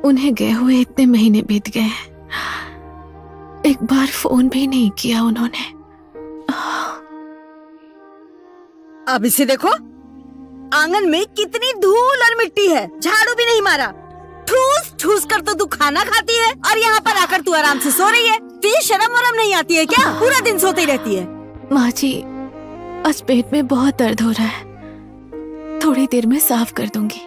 उन्हें गए हुए इतने महीने बीत गए, एक बार फोन भी नहीं किया उन्होंने। अब इसे देखो, आंगन में कितनी धूल और मिट्टी है, झाड़ू भी नहीं मारा। ठूस ठूस कर तो तू खाना खाती है और यहाँ पर आकर तू आराम से सो रही है। तुझे शर्म वरम नहीं आती है क्या? पूरा दिन सोती रहती है। माँ जी, आज पेट में बहुत दर्द हो रहा है, थोड़ी देर में साफ कर दूंगी।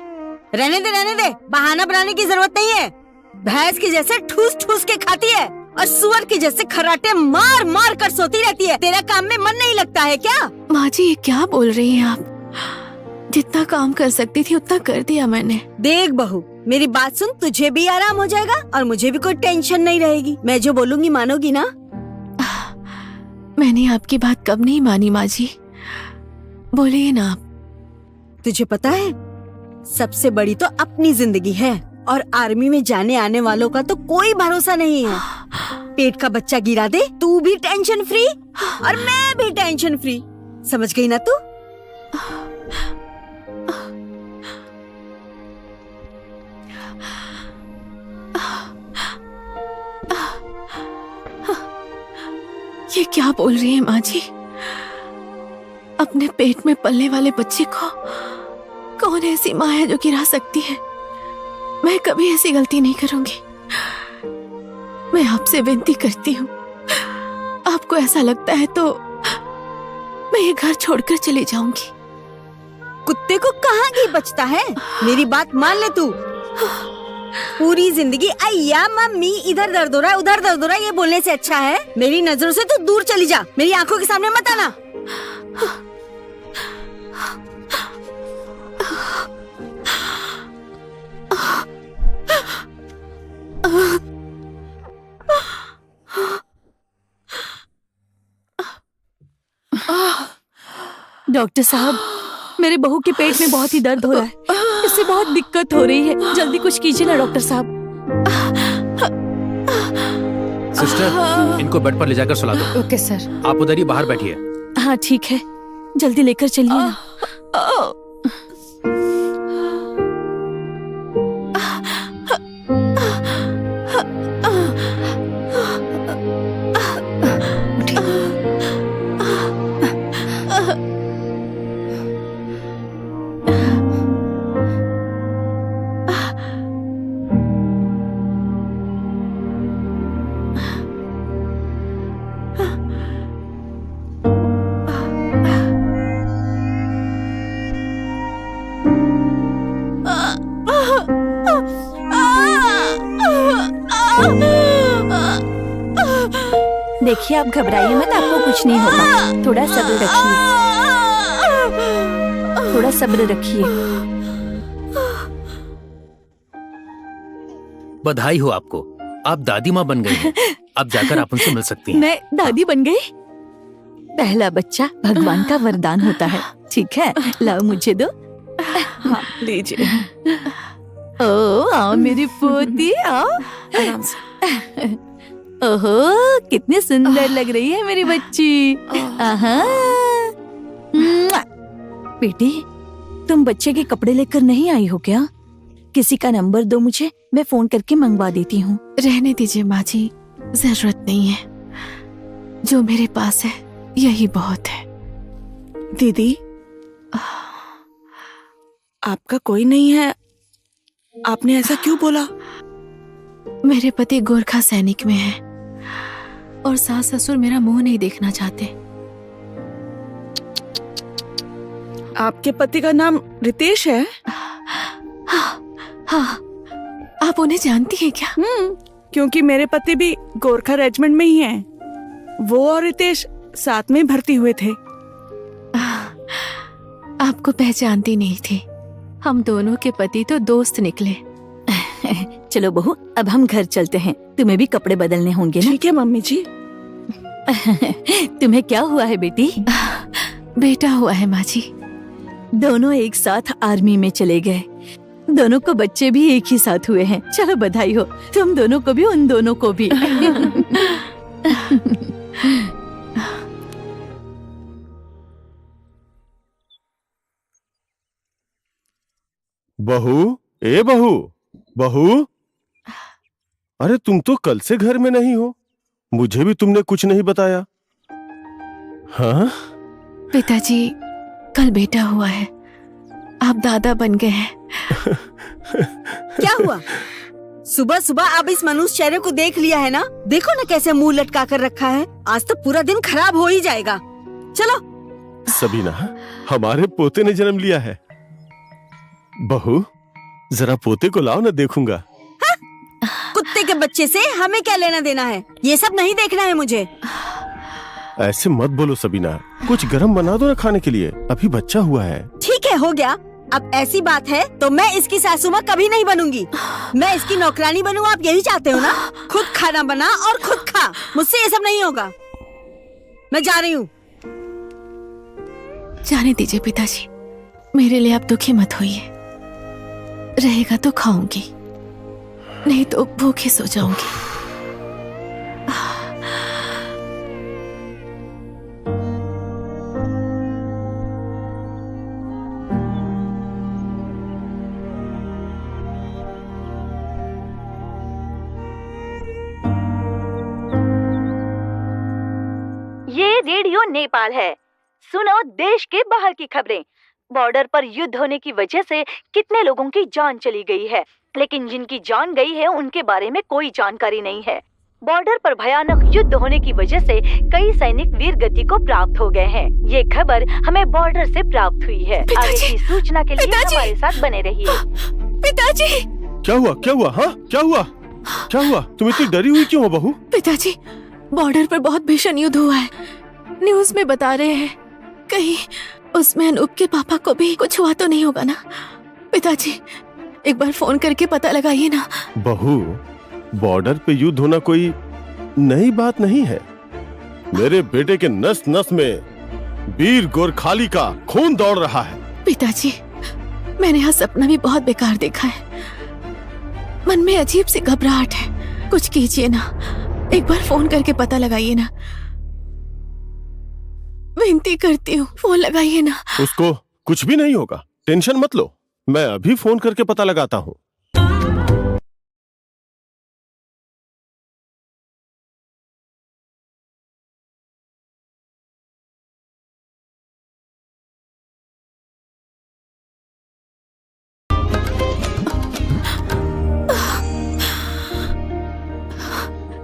रहने दे, बहाना बनाने की जरूरत नहीं है। भैंस की जैसे ठूस ठूस के खाती है और सुअर की जैसे खर्राटे मार मार कर सोती रहती है। तेरा काम में मन नहीं लगता है क्या? माँ जी, ये क्या बोल रही हैं आप? जितना काम कर सकती थी उतना कर दिया मैंने। देख बहू, मेरी बात सुन, तुझे भी आराम हो जाएगा और मुझे भी कोई टेंशन नहीं रहेगी। मैं जो बोलूंगी मानोगी ना? मैंने आपकी बात कब नहीं मानी माँ जी, बोलिए ना आप। तुझे पता है, सबसे बड़ी तो अपनी जिंदगी है और आर्मी में जाने आने वालों का तो कोई भरोसा नहीं है। पेट का बच्चा गिरा दे, तू भी टेंशन फ्री और मैं भी टेंशन फ्री। समझ गई ना तू? ये क्या बोल रही है माँ जी? अपने पेट में पलने वाले बच्चे को कौन ऐसी माँ है जो गिरा सकती है? मैं कभी ऐसी गलती नहीं करूंगी। मैं आपसे विनती करती हूँ, आपको ऐसा लगता है तो मैं ये घर छोड़कर चली जाऊंगी। कुत्ते को कहाँ घी बचता है? मेरी बात मान ले तू। पूरी जिंदगी अय्या मम्मी, इधर दर्द हो रहा है, उधर दर्द हो रहा है, ये बोलने से अच्छा है मेरी नजरों से तू दूर चली जा। मेरी आंखों के सामने मत आना। डॉक्टर साहब, मेरे बहू के पेट में बहुत ही दर्द हो रहा है, इससे बहुत दिक्कत हो रही है, जल्दी कुछ कीजिए ना डॉक्टर साहब। सिस्टर, इनको बेड पर ले जाकर सुला दो। Okay sir. आप उधर ही बाहर बैठिए। हाँ ठीक है, जल्दी लेकर चलिए ना। देखिए आप घबराइए मत, आपको कुछ नहीं होगा। थोड़ा सब्र रखिए, थोड़ा सब्र रखिए। बधाई हो आपको, आप दादी माँ बन गई हैं। अब जाकर आप उनसे मिल सकती हैं। मैं दादी बन गई? पहला बच्चा भगवान का वरदान होता है। ठीक है, लाओ मुझे दो। हाँ, लीजिए। ओ आओ मेरी पोती, आओ। आराम से। ओहो, कितनी सुंदर लग रही है मेरी बच्ची। आहा। मुआ। बेटी, तुम बच्चे के कपड़े लेकर नहीं आई हो क्या? किसी का नंबर दो मुझे, मैं फोन करके मंगवा देती हूँ। रहने दीजिए माँ जी, जरूरत नहीं है। जो मेरे पास है यही बहुत है। दीदी, आपका कोई नहीं है, आपने ऐसा क्यों बोला? मेरे पति गोरखा सैनिक में है और सास ससुर मेरा मुंह नहीं देखना चाहते। आपके पति का नाम रितेश है? हाँ, आप उन्हें जानती हैं क्या? क्योंकि मेरे पति भी गोरखा रेजिमेंट में ही हैं। वो और रितेश साथ में भर्ती हुए थे। आपको पहचानती नहीं थी। हम दोनों के पति तो दोस्त निकले। चलो बहू, अब हम घर चलते हैं। तुम्हें भी कपड़े बदलने होंगे ना? ठीक है मम्मी जी। तुम्हें क्या हुआ है बेटी? बेटा हुआ है माँ जी। दोनों एक साथ आर्मी में चले गए। दोनों को बच्चे भी एक ही साथ हुए हैं। चलो बधाई हो, तुम दोनों को भी, उन दोनों को भी। बहू, ए बहू, बहू, अरे तुम तो कल से घर में नहीं हो, मुझे भी तुमने कुछ नहीं बताया। हाँ? पिताजी, कल बेटा हुआ है, आप दादा बन गए हैं। क्या हुआ? सुबह सुबह आप इस मनुष्य चेहरे को देख लिया है ना? देखो ना कैसे मुंह लटका कर रखा है। आज तो पूरा दिन खराब हो ही जाएगा। चलो। सबीना, हमारे पोते ने जन्म लिया है। बहू, जरा पोते को लाओ ना, देखूंगा। हा? कुत्ते के बच्चे से हमें क्या लेना देना है? ये सब नहीं देखना है मुझे। ऐसे मत बोलो सबीना, कुछ गरम बना दो ना खाने के लिए, अभी बच्चा हुआ है। ठीक है, हो गया। अब ऐसी बात है तो मैं इसकी सासू माँ कभी नहीं बनूंगी। मैं इसकी नौकरानी बनूं, आप यही चाहते हो ना? खुद खाना बना और खुद खा। मुझसे ये सब नहीं होगा। मैं जा रही हूँ। जाने दीजिए पिताजी, मेरे लिए आप दुखी मत होइए। रहेगा तो खाऊंगी, नहीं तो भूखी सो जाऊंगी। ये रेडियो नेपाल है। सुनो देश के बाहर की खबरें। बॉर्डर पर युद्ध होने की वजह से कितने लोगों की जान चली गई है, लेकिन जिनकी जान गई है उनके बारे में कोई जानकारी नहीं है। बॉर्डर पर भयानक युद्ध होने की वजह से कई सैनिक वीर गति को प्राप्त हो गए हैं। ये खबर हमें बॉर्डर से प्राप्त हुई है। आगे की सूचना के लिए हमारे साथ बने रहिए। पिताजी, क्या हुआ? क्या हुआ? हाँ, क्या हुआ? क्या हुआ? तुम इतनी डरी हुई क्यों हो बहू? पिताजी, बॉर्डर पर बहुत भीषण युद्ध हुआ है। न्यूज में बता रहे हैं, कहीं उसमें अनूप के पापा को भी कुछ हुआ तो नहीं होगा ना? पिताजी, एक बार फोन करके पता लगाइए ना। बहू, बॉर्डर पे युद्ध होना कोई नई बात नहीं है। मेरे बेटे के नस नस में वीर गोरखाली का खून दौड़ रहा है। पिताजी, मैंने यहाँ सपना भी बहुत बेकार देखा है। मन में अजीब सी घबराहट है। कुछ कीजिए ना, एक बार फोन करके पता लगाइए ना। विनती करती हूँ, फोन लगाइए ना। उसको कुछ भी नहीं होगा, टेंशन मत लो। मैं अभी फोन करके पता लगाता हूँ।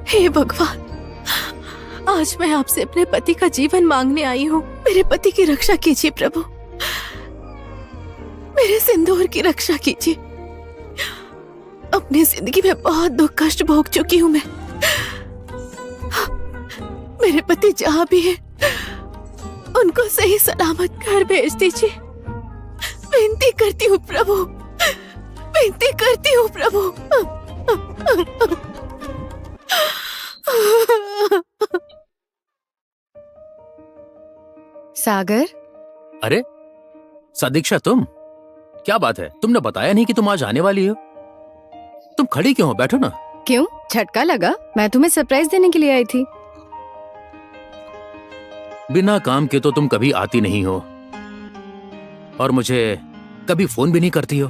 हे भगवान, आज मैं आपसे अपने पति का जीवन मांगने आई हूँ। मेरे पति की रक्षा कीजिए प्रभु, मेरे सिंदूर की रक्षा कीजिए। अब अपनी जिंदगी में बहुत दुख कष्ट भोग चुकी हूँ मैं। मेरे पति जहाँ भी हैं, उनको सही सलामत घर भेज दीजिए। विनती करती हूँ प्रभु, विनती करती हूँ प्रभु। सागर, अरे सदीक्षा, तुम? क्या बात है, तुमने बताया नहीं कि तुम आज आने वाली हो। तुम खड़ी क्यों हो? बैठो ना। क्यों, झटका लगा? मैं तुम्हें सरप्राइज देने के लिए आई थी। बिना काम के तो तुम कभी आती नहीं हो और मुझे कभी फोन भी नहीं करती हो।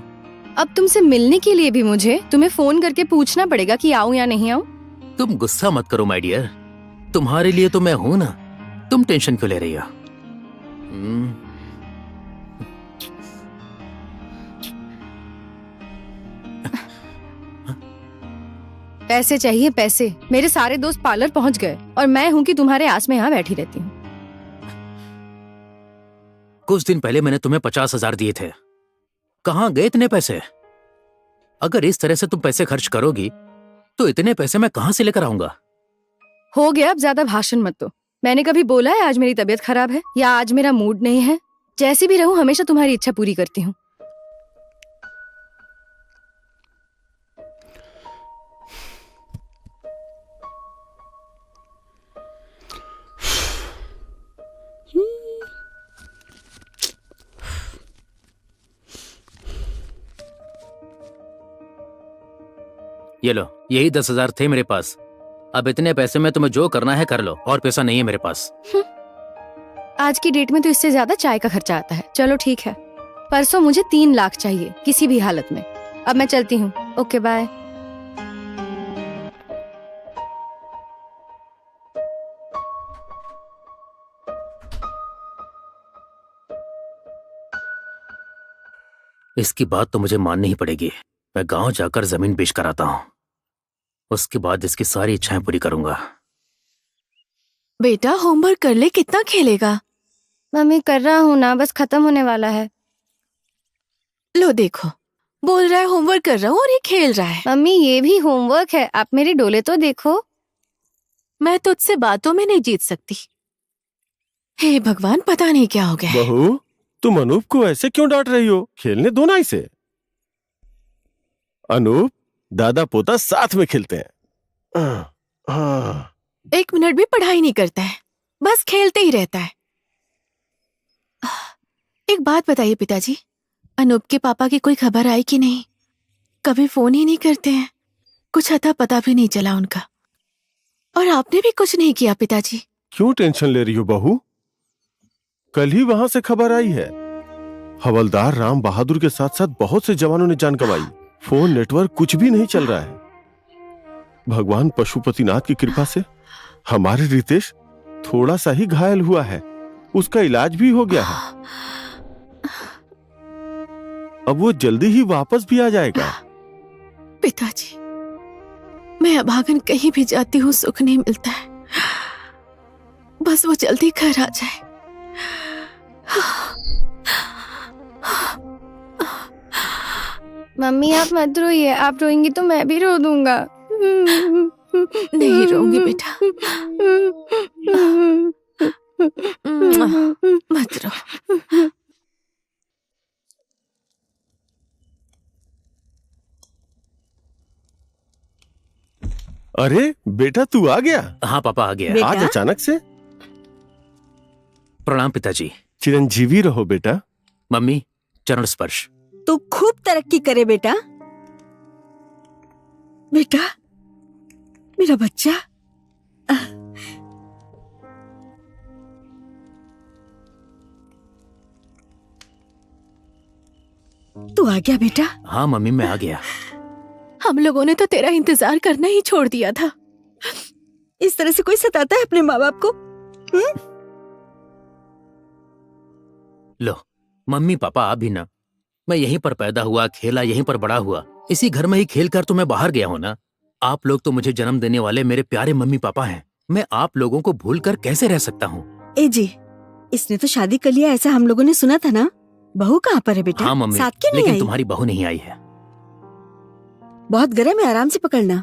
अब तुमसे मिलने के लिए भी मुझे तुम्हें फोन करके पूछना पड़ेगा कि आऊं या नहीं आऊं? तुम गुस्सा मत करो माय डियर, तुम्हारे लिए तो मैं हूं ना। तुम टेंशन क्यों ले रही हो? पैसे चाहिए, पैसे। मेरे सारे दोस्त पार्लर पहुंच गए और मैं हूं कि तुम्हारे आस में यहाँ बैठी रहती हूँ। कुछ दिन पहले मैंने तुम्हें 50,000 दिए थे, कहाँ गए इतने पैसे? अगर इस तरह से तुम पैसे खर्च करोगी तो इतने पैसे मैं कहाँ से लेकर आऊंगा? हो गया, अब ज्यादा भाषण मत दो। मैंने कभी बोला है आज मेरी तबीयत खराब है या आज मेरा मूड नहीं है? जैसी भी रहूं, हमेशा तुम्हारी इच्छा पूरी करती हूँ। ये लो, यही 10,000 थे मेरे पास। अब इतने पैसे में तुम्हें जो करना है कर लो, और पैसा नहीं है मेरे पास। आज की डेट में तो इससे ज्यादा चाय का खर्चा आता है। चलो ठीक है, परसों मुझे 3 लाख चाहिए किसी भी हालत में। अब मैं चलती हूँ। Okay, bye. इसकी बात तो मुझे माननी ही पड़ेगी। मैं गांव जाकर जमीन बेच कर आता हूँ, उसके बाद इसकी सारी इच्छाएं पूरी करूंगा। बेटा होमवर्क कर ले, कितना खेलेगा? मम्मी कर रहा हूँ ना, बस खत्म होने वाला है। लो देखो, बोल रहा है होमवर्क कर रहा हूँ और ये खेल रहा है। मम्मी ये भी होमवर्क है, आप मेरी डोले तो देखो। मैं तुझसे बातों में नहीं जीत सकती। हे भगवान, पता नहीं क्या हो गया है। बहू, तुम अनूप को ऐसे क्यों डांट रही हो? खेलने दो ना इसे। अनूप, दादा पोता साथ में खेलते हैं। 1 मिनट भी पढ़ाई नहीं करता है, बस खेलते ही रहता है। एक बात बताइए पिताजी, अनूप के पापा की कोई खबर आई कि नहीं? कभी फोन ही नहीं करते हैं, कुछ अता पता भी नहीं चला उनका। और आपने भी कुछ नहीं किया पिताजी। क्यों टेंशन ले रही हो बहू? कल ही वहां से खबर आई है। हवलदार राम बहादुर के साथ साथ बहुत से जवानों ने जान गंवाई। फोन नेटवर्क कुछ भी नहीं चल रहा है। भगवान पशुपतिनाथ की कृपा से हमारे रितेश थोड़ा सा ही घायल हुआ है, उसका इलाज भी हो गया है। अब वो जल्दी ही वापस भी आ जाएगा। पिताजी, मैं अभागन कहीं भी जाती हूँ सुख नहीं मिलता है, बस वो जल्दी घर आ जाए। मम्मी आप मत रोइए, आप रोएंगी तो मैं भी रो दूंगा। नहीं रोऊंगी बेटा, मत रो। अरे बेटा, तू आ गया? हाँ पापा, आ गया। आज अचानक से? प्रणाम पिताजी। चिरंजीवी रहो बेटा। मम्मी, चरण स्पर्श। तू खूब तरक्की करे बेटा। बेटा, मेरा बच्चा। तू आ गया बेटा? हाँ मम्मी, मैं आ गया। हम लोगों ने तो तेरा इंतजार करना ही छोड़ दिया था। इस तरह से कोई सताता है अपने माँ बाप को? लो मम्मी पापा, आप भी ना। मैं यहीं पर पैदा हुआ, खेला, यहीं पर बड़ा हुआ। इसी घर में ही खेल कर तो मैं बाहर गया हूँ ना। आप लोग तो मुझे जन्म देने वाले मेरे प्यारे मम्मी पापा हैं। मैं आप लोगों को भूल कर कैसे रह सकता हूँ? ए जी, इसने तो शादी कर लिया ऐसा हम लोगों ने सुना था ना। बहू कहाँ पर है बेटा? हाँ मम्मी, साथ क्यों नहीं लेकिन आई? तुम्हारी बहू नहीं आई है। बहुत गर्म है, आराम से पकड़ना।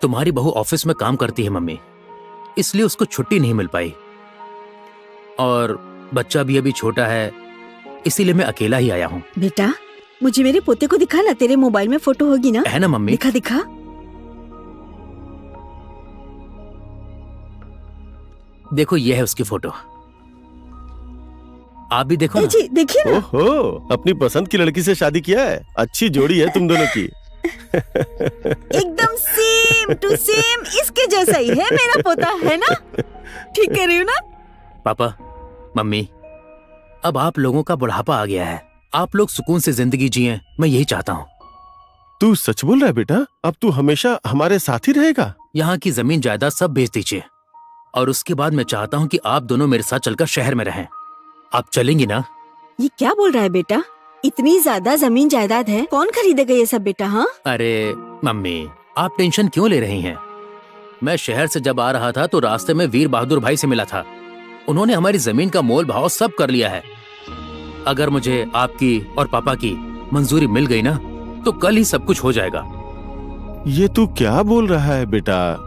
तुम्हारी बहू ऑफिस में काम करती है मम्मी, इसलिए उसको छुट्टी नहीं मिल पाई, और बच्चा भी अभी छोटा है, इसीलिए मैं अकेला ही आया हूँ। बेटा मुझे मेरे पोते को दिखा ना, तेरे मोबाइल में फोटो होगी ना? है ना मम्मी? दिखा दिखा। देखो ये है उसकी फोटो, आप भी देखो ना। जी देखिए ना। ओहो, अपनी पसंद की लड़की से शादी किया है। अच्छी जोड़ी है तुम दोनों की। एकदम सेम टू सेम इसके जैसा ही है मेरा पोता, है ना? ठीक कह रही हूँ ना? पापा मम्मी, अब आप लोगों का बुढ़ापा आ गया है, आप लोग सुकून से जिंदगी जिए, मैं यही चाहता हूँ। तू सच बोल रहा है बेटा? अब तू हमेशा हमारे साथ ही रहेगा? यहाँ की जमीन जायदाद सब बेच दीजिए, और उसके बाद मैं चाहता हूँ कि आप दोनों मेरे साथ चलकर शहर में रहें। आप चलेंगी ना? ये क्या बोल रहा है बेटा? इतनी ज्यादा जमीन जायदाद है, कौन खरीदेगा ये सब बेटा? हाँ अरे मम्मी, आप टेंशन क्यों ले रही हैं? मैं शहर से जब आ रहा था तो रास्ते में वीर बहादुर भाई से मिला था, उन्होंने हमारी जमीन का मोल भाव सब कर लिया है। अगर मुझे आपकी और पापा की मंजूरी मिल गई ना, तो कल ही सब कुछ हो जाएगा। ये तू क्या बोल रहा है बेटा?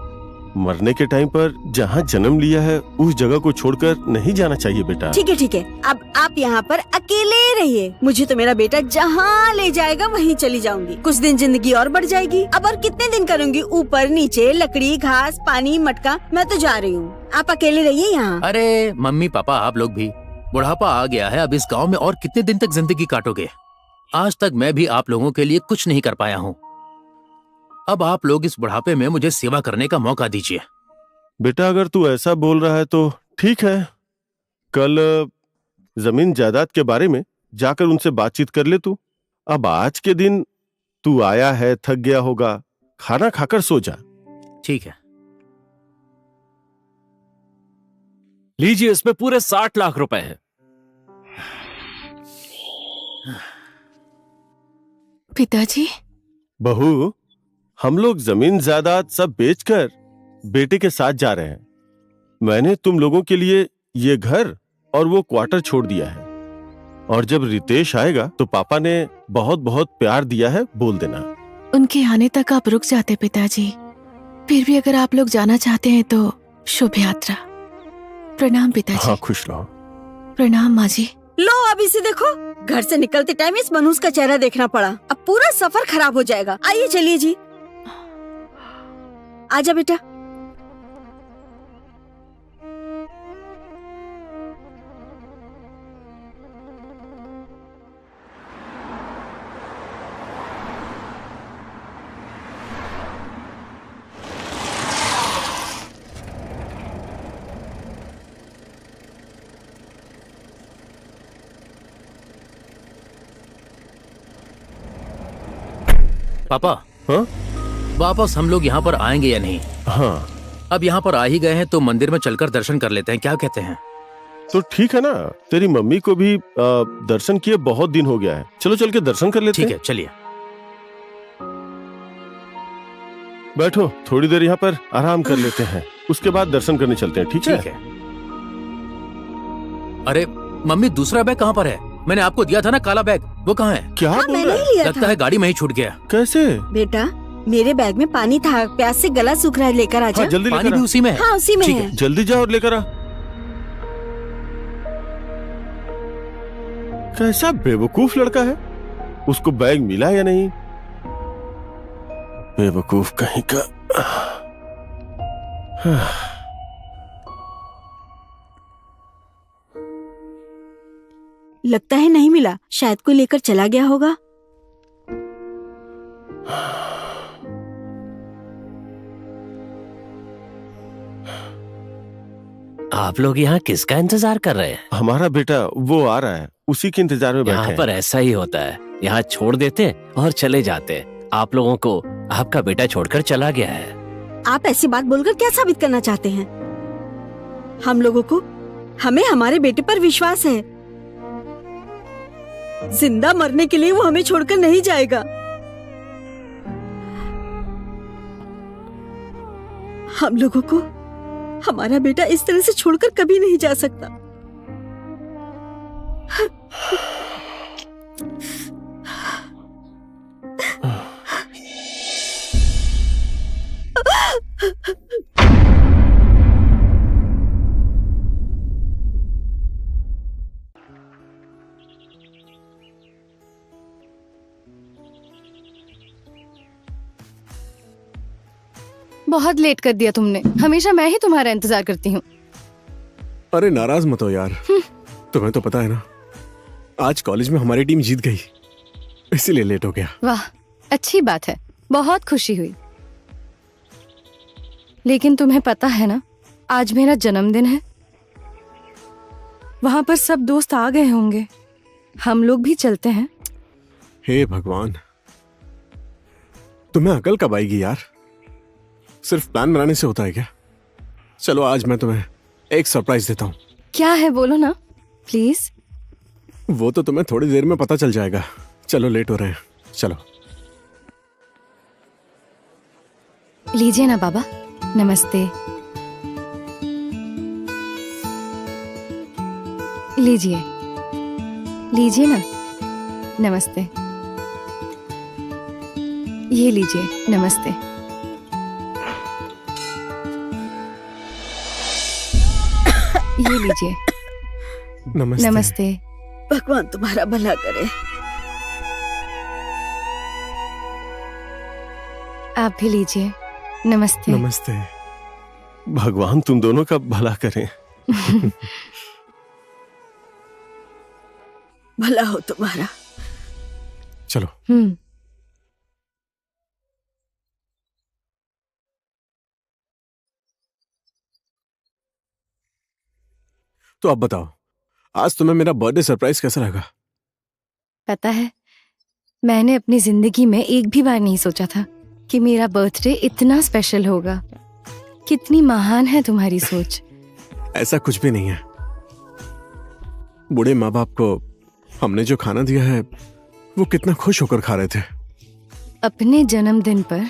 मरने के टाइम पर जहाँ जन्म लिया है उस जगह को छोड़कर नहीं जाना चाहिए बेटा। ठीक है, अब आप यहाँ पर अकेले रहिए। मुझे तो मेरा बेटा जहाँ ले जाएगा वहीं चली जाऊंगी। कुछ दिन जिंदगी और बढ़ जाएगी। अब और कितने दिन करूंगी ऊपर नीचे, लकड़ी, घास, पानी, मटका? मैं तो जा रही हूँ, आप अकेले रहिए यहाँ। अरे मम्मी पापा, आप लोग भी, बुढ़ापा आ गया है, अब इस गांव में और कितने दिन तक जिंदगी काटोगे? आज तक मैं भी आप लोगों के लिए कुछ नहीं कर पाया हूँ। अब आप लोग इस बुढ़ापे में मुझे सेवा करने का मौका दीजिए। बेटा अगर तू ऐसा बोल रहा है तो ठीक है, कल जमीन जायदाद के बारे में जाकर उनसे बातचीत कर ले तू। अब आज के दिन तू आया है, थक गया होगा, खाना खाकर सो जा। ठीक है। लीजिए, इसमें पूरे 60 लाख रुपए हैं। पिताजी। बहू, हम लोग जमीन जायदाद सब बेचकर बेटे के साथ जा रहे हैं। मैंने तुम लोगों के लिए ये घर और वो क्वार्टर छोड़ दिया है, और जब रितेश आएगा तो पापा ने बहुत बहुत प्यार दिया है, बोल देना। उनके आने तक आप रुक जाते पिताजी, फिर भी अगर आप लोग जाना चाहते हैं तो शुभ यात्रा। प्रणाम पिताजी। हाँ, खुश रहो। प्रणाम माँ जी। लो अब इसे देखो, घर से निकलते टाइम इस मनहूस का चेहरा देखना पड़ा। अब पूरा सफर खराब हो जाएगा। आइए चलिए जी, आजा बेटा। पापा, हाँ वापस हम लोग यहाँ पर आएंगे या नहीं? हाँ, अब यहाँ पर आ ही गए हैं तो मंदिर में चलकर दर्शन कर लेते हैं, क्या कहते हैं? तो ठीक है ना। तेरी मम्मी को भी दर्शन किए बहुत दिन हो गया है, चलो चल के दर्शन कर लेते हैं। ठीक है, चलिए। बैठो, थोड़ी देर यहाँ पर आराम कर लेते हैं, उसके बाद दर्शन करने चलते हैं। ठीक है? अरे मम्मी, दूसरा बैग कहाँ पर है? मैंने आपको दिया था ना काला बैग, वो कहाँ है? क्या बोल मैंने रहा ही है? लिया लगता था। है गाड़ी में ही छूट गया। कैसे? बेटा मेरे बैग में पानी था, प्यास से गला सूख रहा है, लेकर आजा। हाँ, जल्दी पानी लेकर भी आ। उसी में है? हाँ उसी में ठीक है। जल्दी जा और लेकर आ। कैसा बेवकूफ लड़का है, उसको बैग मिला या नहीं? बेवकूफ कहीं का। लगता है नहीं मिला, शायद कोई लेकर चला गया होगा। आप लोग यहाँ किसका इंतजार कर रहे हैं? हमारा बेटा वो आ रहा है, उसी के इंतजार में बैठे यहाँ हैं। पर ऐसा ही होता है, यहाँ छोड़ देते और चले जाते। आप लोगों को आपका बेटा छोड़कर चला गया है। आप ऐसी बात बोलकर क्या साबित करना चाहते हैं? हम लोगों को, हमें हमारे बेटे पर विश्वास है। जिंदा मरने के लिए वो हमें छोड़कर नहीं जाएगा। हम लोगों को हमारा बेटा इस तरह से छोड़कर कभी नहीं जा सकता। बहुत लेट कर दिया तुमने। हमेशा मैं ही तुम्हारा इंतजार करती हूँ। अरे नाराज मत हो यार, तुम्हें तो पता है ना, आज कॉलेज में हमारी टीम जीत गई, इसीलिए लेट हो गया। वाह, अच्छी बात है, बहुत खुशी हुई। लेकिन तुम्हें पता है ना, आज मेरा जन्मदिन है। वहां पर सब दोस्त आ गए होंगे, हम लोग भी चलते हैं। हे भगवान, तुम्हें अकल कब आएगी यार? सिर्फ प्लान बनाने से होता है क्या? चलो आज मैं तुम्हें एक सरप्राइज देता हूँ। क्या है बोलो ना प्लीज। वो तो तुम्हें थोड़ी देर में पता चल जाएगा। चलो लेट हो रहे हैं, चलो। लीजिए ना बाबा, नमस्ते। लीजिए लीजिए ना, नमस्ते। ये लीजिए, नमस्ते। ये लीजिए, नमस्ते। नमस्ते। भगवान तुम्हारा भला करे। आप भी लीजिए, नमस्ते। नमस्ते। भगवान तुम दोनों का भला करें। भला हो तुम्हारा। चलो। तो अब बताओ, आज तुम्हें मेरा बर्थडे सरप्राइज कैसा लगा? पता है, मैंने अपनी जिंदगी में एक भी बार नहीं सोचा था कि मेरा बर्थडे इतना स्पेशल होगा। कितनी महान है तुम्हारी सोच। ऐसा कुछ भी नहीं है। बूढ़े माँ बाप को हमने जो खाना दिया है वो कितना खुश होकर खा रहे थे। अपने जन्मदिन पर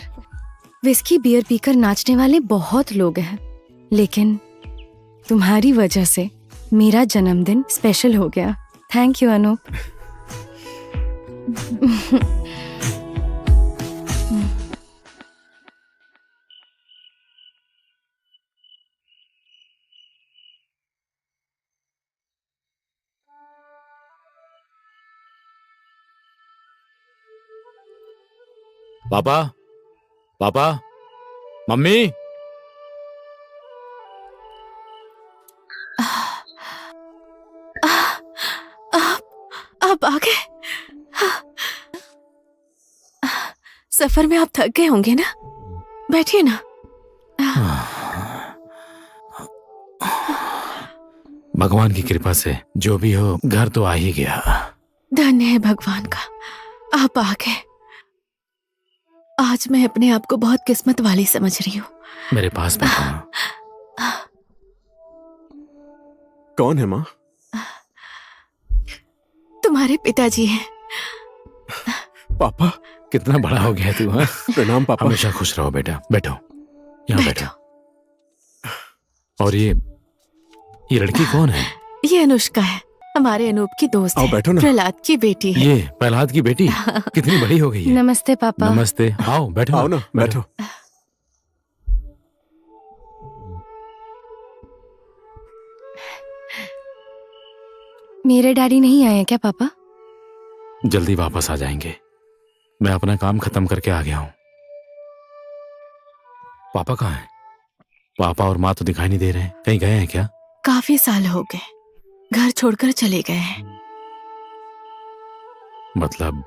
विस्की बियर पीकर नाचने वाले बहुत लोग हैं, लेकिन तुम्हारी वजह से मेरा जन्मदिन स्पेशल हो गया। Thank you Anoop. पापा, पापा, मम्मी। आप आ गए। सफर में आप थक गए होंगे ना, बैठिए ना। भगवान की कृपा से जो भी हो, घर तो आ ही गया। धन्य है भगवान का, आप आ गए। आज मैं अपने आप को बहुत किस्मत वाली समझ रही हूँ। मेरे पास बैठो ना। कौन है माँ? तुम्हारे पिताजी हैं। पापा। कितना बड़ा हो गया तू, हाँ? प्रणाम पापा। हमेशा खुश रहो बेटा, बैठो, यहाँ बैठो। और ये लड़की कौन है? ये अनुष्का है, हमारे अनूप की दोस्त आओ है, बैठो ना। प्रहलाद की बेटी है। ये प्रहलाद की बेटी कितनी बड़ी हो गई है। नमस्ते पापा। नमस्ते। आओ बैठो। आओ ना, बैठो। मेरे डैडी नहीं आए क्या पापा? जल्दी वापस आ जाएंगे। मैं अपना काम खत्म करके आ गया हूँ। पापा कहाँ हैं? पापा और माँ तो दिखाई नहीं दे रहे हैं, कहीं गए हैं क्या? काफी साल हो गए, घर छोड़कर चले गए हैं। मतलब?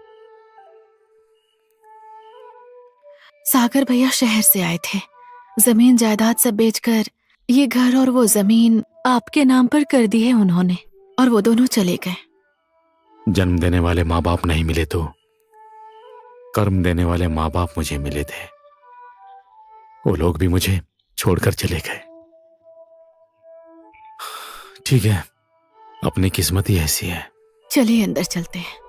सागर भैया शहर से आए थे, जमीन जायदाद सब बेचकर ये घर और वो जमीन आपके नाम पर कर दी है उन्होंने, और वो दोनों चले गए। जन्म देने वाले माँ बाप नहीं मिले तो कर्म देने वाले माँ बाप मुझे मिले थे। वो लोग भी मुझे छोड़कर चले गए। ठीक है, अपनी किस्मत ही ऐसी है। चलिए अंदर चलते हैं।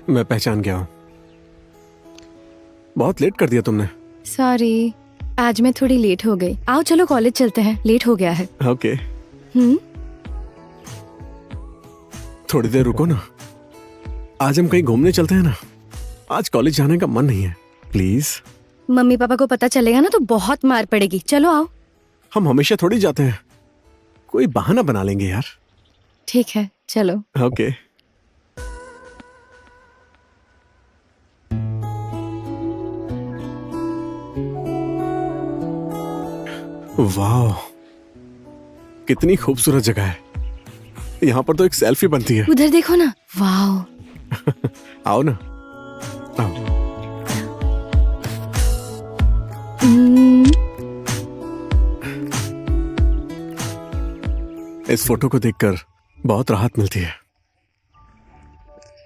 मैं पहचान गया हूँ। बहुत लेट कर दिया तुमने। सॉरी, आज मैं थोड़ी लेट हो गई। आओ चलो कॉलेज चलते हैं, लेट हो गया है। ओके। थोड़ी देर रुको ना, आज हम कहीं घूमने चलते हैं ना। आज कॉलेज जाने का मन नहीं है, प्लीज। मम्मी पापा को पता चलेगा ना तो बहुत मार पड़ेगी। चलो आओ। हम हमेशा थोड़ी जाते हैं, कोई बहाना बना लेंगे यार। ठीक है, चलो। ओके। वाह, कितनी खूबसूरत जगह है। यहाँ पर तो एक सेल्फी बनती है। उधर देखो ना, वाह। आओ ना, आओ। इस फोटो को देखकर बहुत राहत मिलती है।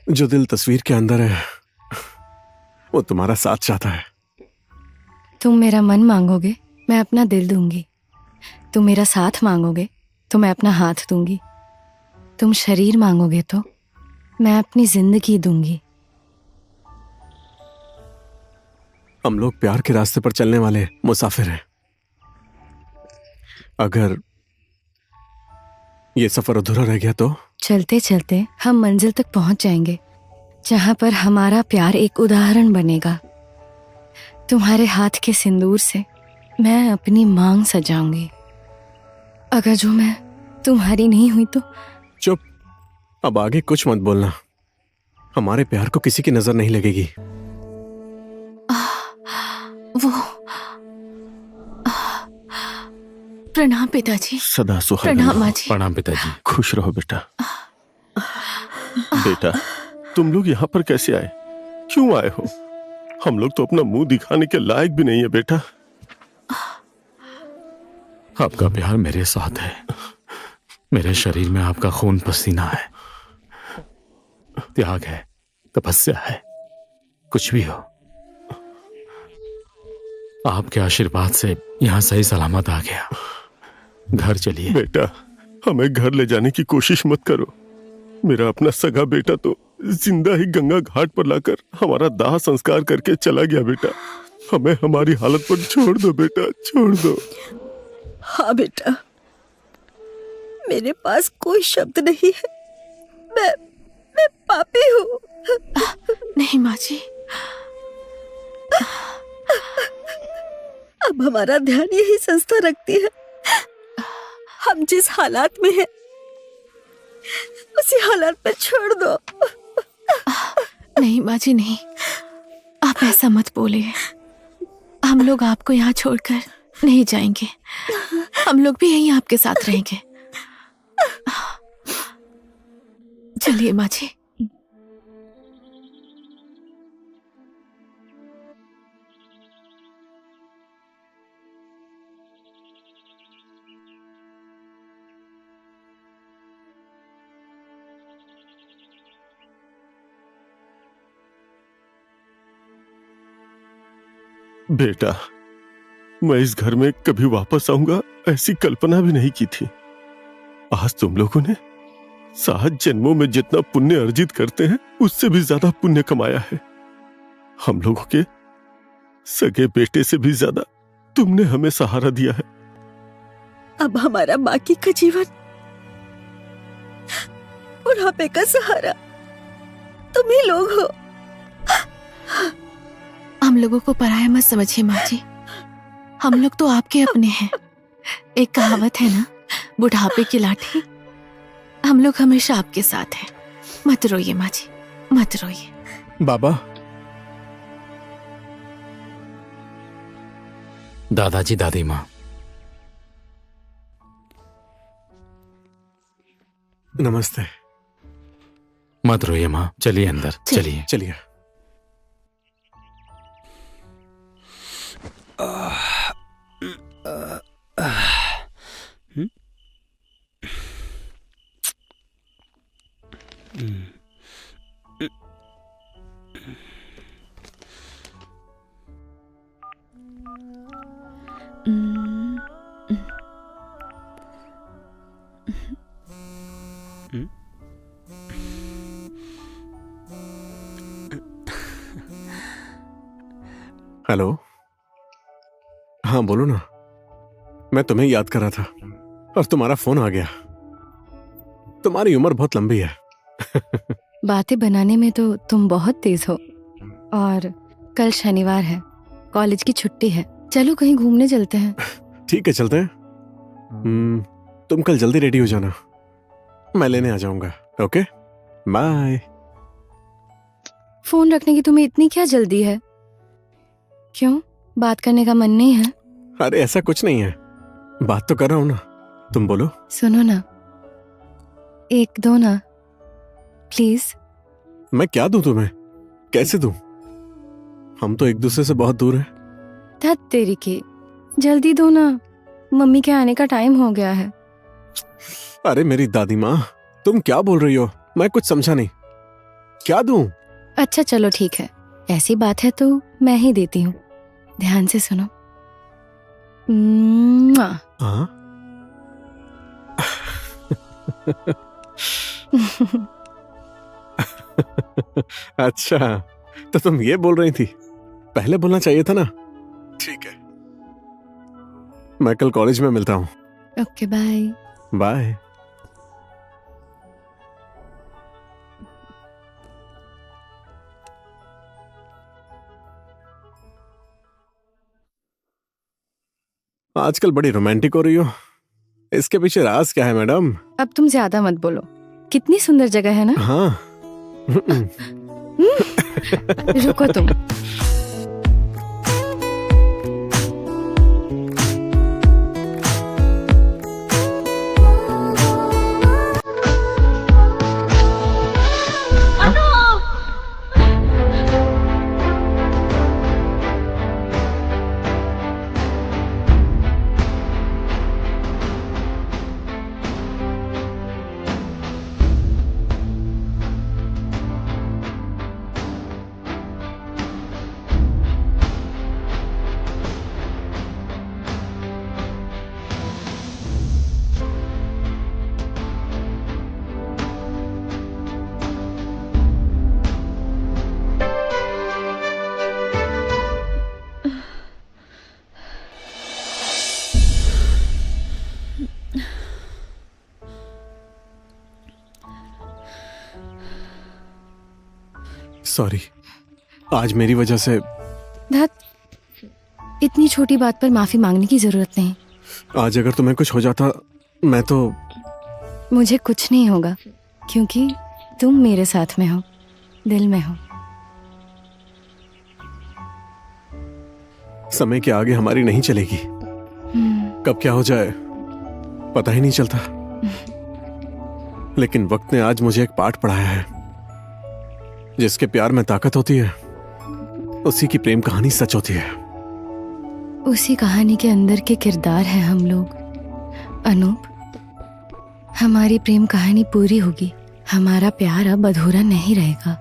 जो दिल तस्वीर के अंदर है वो तुम्हारा साथ चाहता है। तुम मेरा मन मांगोगे, मैं अपना दिल दूंगी। तुम मेरा साथ मांगोगे तो मैं अपना हाथ दूंगी। तुम शरीर मांगोगे तो मैं अपनी जिंदगी दूंगी। हम लोग प्यार के रास्ते पर चलने वाले मुसाफिर हैं। अगर ये सफर अधूरा रह गया तो चलते चलते हम मंजिल तक पहुंच जाएंगे, जहां पर हमारा प्यार एक उदाहरण बनेगा। तुम्हारे हाथ के सिंदूर से मैं अपनी मांग सजाऊंगी। अगर जो मैं तुम्हारी नहीं हुई तो। चुप, अब आगे कुछ मत बोलना। हमारे प्यार को किसी की नजर नहीं लगेगी। वो प्रणाम पिताजी। सदा सुहागन प्रणाम रहो। माँ जी। प्रणाम पिताजी। खुश रहो बेटा। बेटा, तुम लोग यहाँ पर कैसे आए, क्यों आए हो? हम लोग तो अपना मुंह दिखाने के लायक भी नहीं है बेटा। आपका प्यार मेरे साथ है, मेरे शरीर में आपका खून पसीना है, त्याग है, तपस्या है, कुछ भी हो, आपके आशीर्वाद से यहाँ सही सलामत आ गया। घर चलिए। बेटा, हमें घर ले जाने की कोशिश मत करो। मेरा अपना सगा बेटा तो जिंदा ही गंगा घाट पर लाकर हमारा दाह संस्कार करके चला गया। बेटा, हमें हमारी हालत पर छोड़ दो बेटा, छोड़ दो। हाँ बेटा, मेरे पास कोई शब्द नहीं है। मैं पापी हूँ। नहीं माँ जी। अब हमारा ध्यान यही संस्था रखती है। हम जिस हालात में हैं, उसी हालात पर छोड़ दो। नहीं माँ जी, नहीं, आप ऐसा मत बोलिए। हम लोग आपको यहाँ छोड़कर नहीं जाएंगे। हम लोग भी यहीं आपके साथ रहेंगे। चलिए माँ जी। बेटा, मैं इस घर में कभी वापस आऊंगा ऐसी कल्पना भी नहीं की थी। आज तुम लोगों ने 7 जन्मों में जितना पुण्य अर्जित करते हैं उससे भी ज्यादा पुण्य कमाया है। हम लोगों के सगे बेटे से भी ज्यादा तुमने हमें सहारा दिया है। अब हमारा बाकी का जीवन, बुढ़ापे का सहारा तुम ही लोग हो। हम लोगों को पराया मत समझिए माँ जी। हम लोग तो आपके अपने हैं। एक कहावत है ना, बुढ़ापे की लाठी। हम लोग हमेशा आपके साथ हैं। मत रोइए माँ जी, मत रोइए। बाबा, दादाजी, दादी माँ, नमस्ते। मत रोइए माँ, चलिए अंदर, चलिए। चलिए। हेलो, हाँ बोलो ना। मैं तुम्हें याद कर रहा था और तुम्हारा फोन आ गया। तुम्हारी उम्र बहुत लंबी है। बातें बनाने में तो तुम बहुत तेज हो। और कल शनिवार है, कॉलेज की छुट्टी है। चलो कहीं घूमने चलते हैं। ठीक है, चलते हैं। तुम कल जल्दी रेडी हो जाना, मैं लेने आ जाऊंगा। Okay, bye. फोन रखने की तुम्हें इतनी क्या जल्दी है? क्यों, बात करने का मन नहीं है? अरे ऐसा कुछ नहीं है, बात तो कर रहा हूँ ना, तुम बोलो। सुनो ना, एक दो ना प्लीज। मैं क्या दूं तुम्हें, कैसे दूं? हम तो एक दूसरे से बहुत दूर हैं। धत तेरी की, जल्दी दो ना, मम्मी के आने का टाइम हो गया है। अरे मेरी दादी माँ, तुम क्या बोल रही हो? मैं कुछ समझा नहीं, क्या दूं? अच्छा चलो ठीक है, ऐसी बात है तो मैं ही देती हूँ, ध्यान से सुनो। हाँ? अच्छा, तो तुम ये बोल रही थी, पहले बोलना चाहिए था ना। ठीक है, मैं कल कॉलेज में मिलता हूँ। Okay bye. बाय। आजकल बड़ी रोमांटिक हो रही हो, इसके पीछे राज क्या है मैडम? अब तुम ज्यादा मत बोलो, कितनी सुंदर जगह है ना। हाँ। रुको तुम। सॉरी, आज मेरी वजह से। धत, इतनी छोटी बात पर माफी मांगने की जरूरत नहीं। आज अगर तुम्हें कुछ हो जाता, मैं तो। मुझे कुछ नहीं होगा, क्योंकि तुम मेरे साथ में हो, दिल में हो। समय के आगे हमारी नहीं चलेगी, कब क्या हो जाए पता ही नहीं चलता। लेकिन वक्त ने आज मुझे एक पाठ पढ़ाया है, जिसके प्यार में ताकत होती है, उसी की प्रेम कहानी सच होती है। उसी कहानी के अंदर के किरदार हैं हम लोग। अनूप, हमारी प्रेम कहानी पूरी होगी, हमारा प्यार अब अधूरा नहीं रहेगा।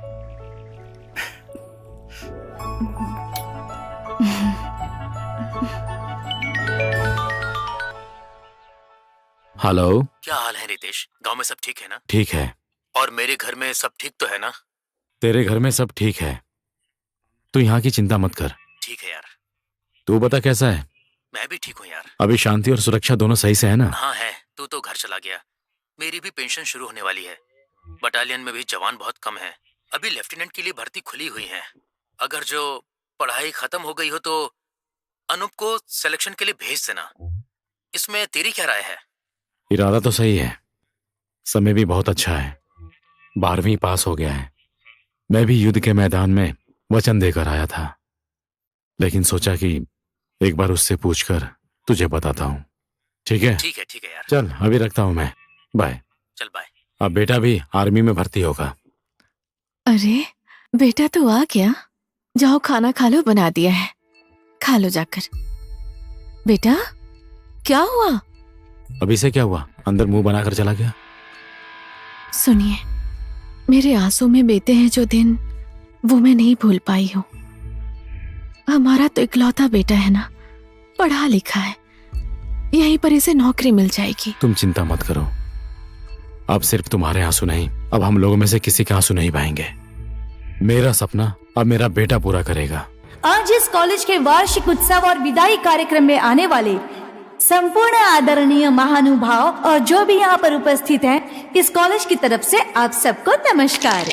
हेलो, क्या हाल है रितेश? गांव में सब ठीक है ना? ठीक है। और मेरे घर में सब ठीक तो है ना? तेरे घर में सब ठीक है, तू यहाँ की चिंता मत कर। ठीक है यार। तू बता कैसा है? मैं भी ठीक हूँ यार। अभी शांति और सुरक्षा दोनों सही से है ना? हाँ है, तू तो घर चला गया। मेरी भी पेंशन शुरू होने वाली है। बटालियन में भी जवान बहुत कम है, अभी लेफ्टिनेंट के लिए भर्ती खुली हुई है। अगर जो पढ़ाई खत्म हो गई हो तो अनूप को सिलेक्शन के लिए भेज देना। इसमें तेरी क्या राय है? इरादा तो सही है, समय भी बहुत अच्छा है, 12वीं पास हो गया है। मैं भी युद्ध के मैदान में वचन देकर आया था, लेकिन सोचा कि एक बार उससे पूछकर तुझे बताता हूँ। ठीक है? ठीक है, ठीक है यार। चल अभी रखता हूँ मैं, बाय। चल बाय। अब बेटा भी आर्मी में भर्ती होगा। अरे बेटा तो आ गया, जाओ खाना खा लो, बना दिया है, खा लो जाकर। बेटा क्या हुआ? अभी से क्या हुआ? अंदर मुंह बनाकर चला गया। सुनिए, मेरे आंसू में बीते हैं जो दिन, वो मैं नहीं भूल पाई हूँ। हमारा तो इकलौता बेटा है ना, पढ़ा लिखा है, यहीं पर इसे नौकरी मिल जाएगी। तुम चिंता मत करो, अब सिर्फ तुम्हारे आंसू नहीं, अब हम लोगों में से किसी के आंसू नहीं बहेंगे। मेरा सपना अब मेरा बेटा पूरा करेगा। आज इस कॉलेज के वार्षिक उत्सव और विदाई कार्यक्रम में आने वाले संपूर्ण आदरणीय महानुभाव और जो भी यहाँ पर उपस्थित हैं, इस कॉलेज की तरफ से आप सबको नमस्कार।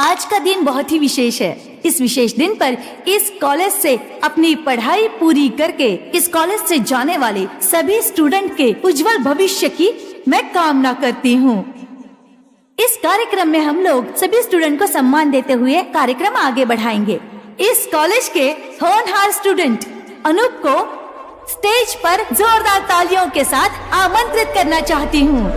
आज का दिन बहुत ही विशेष है, इस विशेष दिन पर इस कॉलेज से अपनी पढ़ाई पूरी करके इस कॉलेज से जाने वाले सभी स्टूडेंट के उज्जवल भविष्य की मैं कामना करती हूँ। इस कार्यक्रम में हम लोग सभी स्टूडेंट को सम्मान देते हुए कार्यक्रम आगे बढ़ाएंगे। इस कॉलेज के होनहार स्टूडेंट अनूप को स्टेज पर जोरदार तालियों के साथ आमंत्रित करना चाहती हूँ।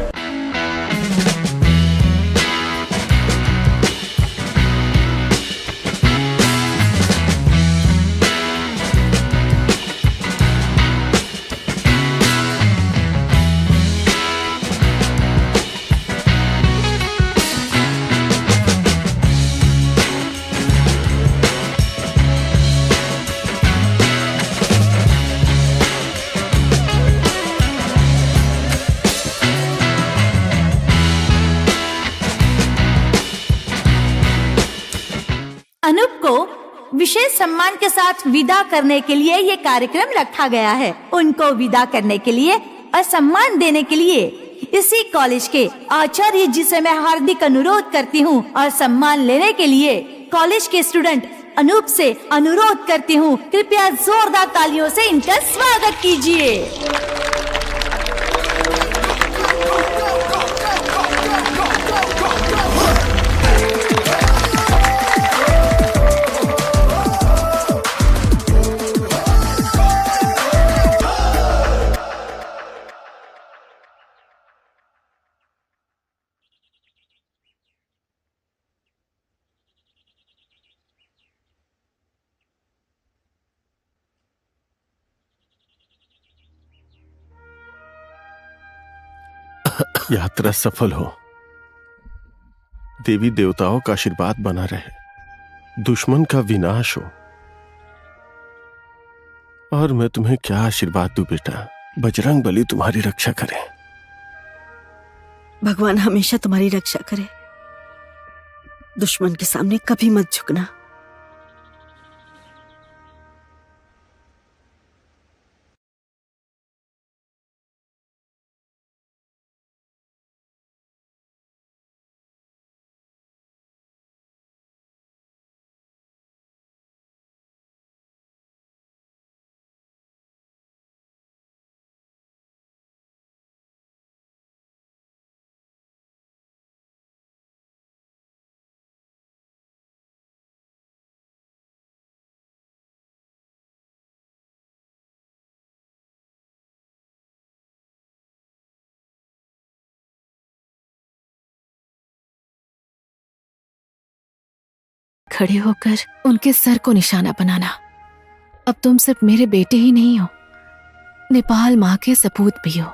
अनूप को विशेष सम्मान के साथ विदा करने के लिए ये कार्यक्रम रखा गया है। उनको विदा करने के लिए और सम्मान देने के लिए इसी कॉलेज के आचार्य जी से मैं हार्दिक अनुरोध करती हूँ और सम्मान लेने के लिए कॉलेज के स्टूडेंट अनूप से अनुरोध करती हूँ, कृपया जोरदार तालियों से इनका स्वागत कीजिए। यात्रा सफल हो, देवी देवताओं का आशीर्वाद बना रहे, दुश्मन का विनाश हो। और मैं तुम्हें क्या आशीर्वाद दूं बेटा, बजरंग बली तुम्हारी रक्षा करे। भगवान हमेशा तुम्हारी रक्षा करे। दुश्मन के सामने कभी मत झुकना। खड़े होकर उनके सर को निशाना बनाना। अब तुम सिर्फ मेरे बेटे ही नहीं हो, नेपाल माँ के सपूत भी हो।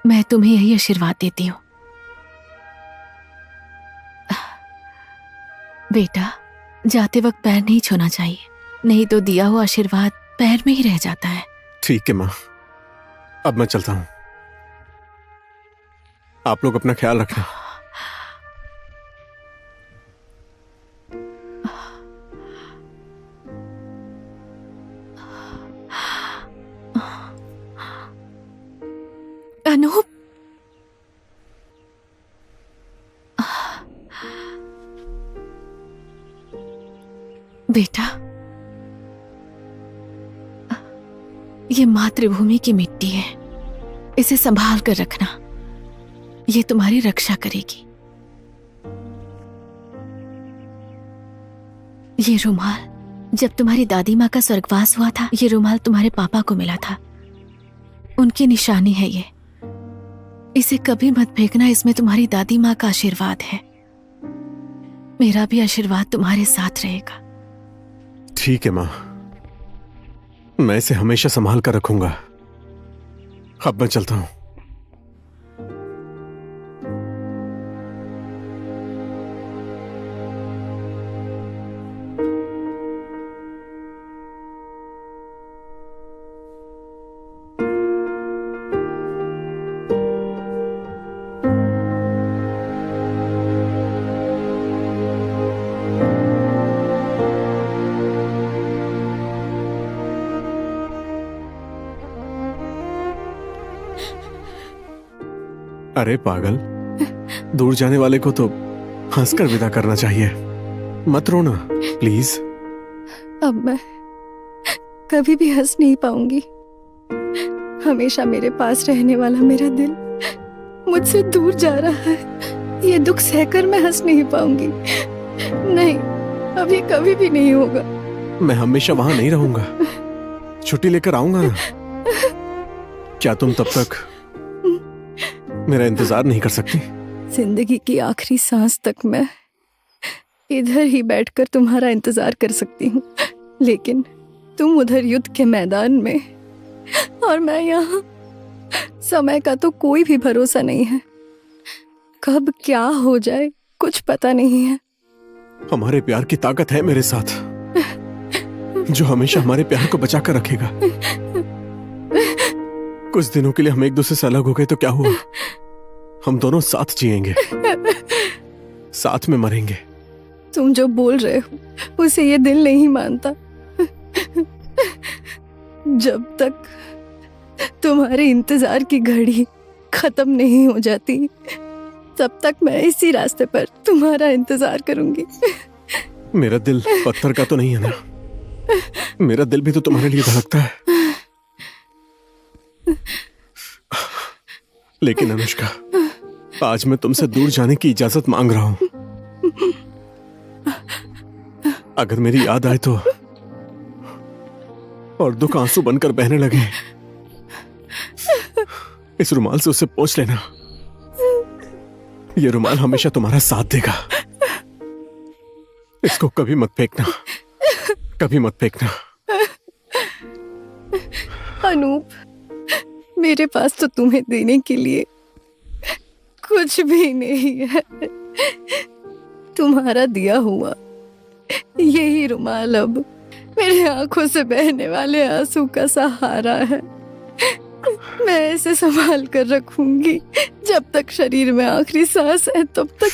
मैं तुम्हें यही आशीर्वाद देती हूँ। बेटा, जाते वक्त पैर नहीं छूना चाहिए, नहीं तो दिया हुआ आशीर्वाद पैर में ही रह जाता है। ठीक है माँ, अब मैं चलता हूँ। आप लोग अपना ख्याल रखना। अनूप, बेटा, ये मातृभूमि की मिट्टी है, इसे संभाल कर रखना, ये तुम्हारी रक्षा करेगी। ये रुमाल जब तुम्हारी दादी माँ का स्वर्गवास हुआ था, ये रुमाल तुम्हारे पापा को मिला था, उनकी निशानी है ये। इसे कभी मत फेंकना, इसमें तुम्हारी दादी माँ का आशीर्वाद है। मेरा भी आशीर्वाद तुम्हारे साथ रहेगा। ठीक है माँ, मैं इसे हमेशा संभाल कर रखूंगा। अब मैं चलता हूँ। अरे पागल, दूर जाने वाले को तो हंसकर विदा करना चाहिए। मत रोना प्लीज। अब मैं कभी भी हंस नहीं पाऊंगी। हमेशा मेरे पास रहने वाला मेरा दिल मुझसे दूर जा रहा है। ये दुख सहकर मैं हंस नहीं पाऊंगी। नहीं, अभी कभी भी नहीं होगा। मैं हमेशा वहां नहीं रहूंगा, छुट्टी लेकर आऊंगा ना। क्या तुम तब तक मेरा इंतजार नहीं कर सकती? जिंदगी की आखिरी सांस तक मैं इधर ही बैठकर तुम्हारा इंतजार कर सकती हूँ, लेकिन तुम उधर युद्ध के मैदान में और मैं यहाँ। समय का तो कोई भी भरोसा नहीं है, कब क्या हो जाए कुछ पता नहीं है। हमारे प्यार की ताकत है मेरे साथ, जो हमेशा हमारे प्यार को बचा कर रखेगा। कुछ दिनों के लिए हम एक दूसरे से अलग हो गए तो क्या हुआ? हम दोनों साथ जिएंगे, साथ में मरेंगे। तुम जो बोल रहे हो उसे ये दिल नहीं मानता। जब तक तुम्हारे इंतजार की घड़ी खत्म नहीं हो जाती, तब तक मैं इसी रास्ते पर तुम्हारा इंतजार करूंगी। मेरा दिल पत्थर का तो नहीं है ना? मेरा दिल भी तो तुम्हारे लिए धड़कता है। लेकिन अनुष्का, आज मैं तुमसे दूर जाने की इजाजत मांग रहा हूं। अगर मेरी याद आए तो और दुख आंसू बनकर बहने लगे, इस रुमाल से उसे पोंछ लेना। ये रुमाल हमेशा तुम्हारा साथ देगा। इसको कभी मत फेंकना, कभी मत फेंकना। अनूप, मेरे पास तो तुम्हें देने के लिए कुछ भी नहीं है। तुम्हारा दिया हुआ यही रुमाल अब मेरे आंखों से बहने वाले आंसू का सहारा है। मैं इसे संभाल कर रखूंगी जब तक शरीर में आखिरी सांस है, तब तक।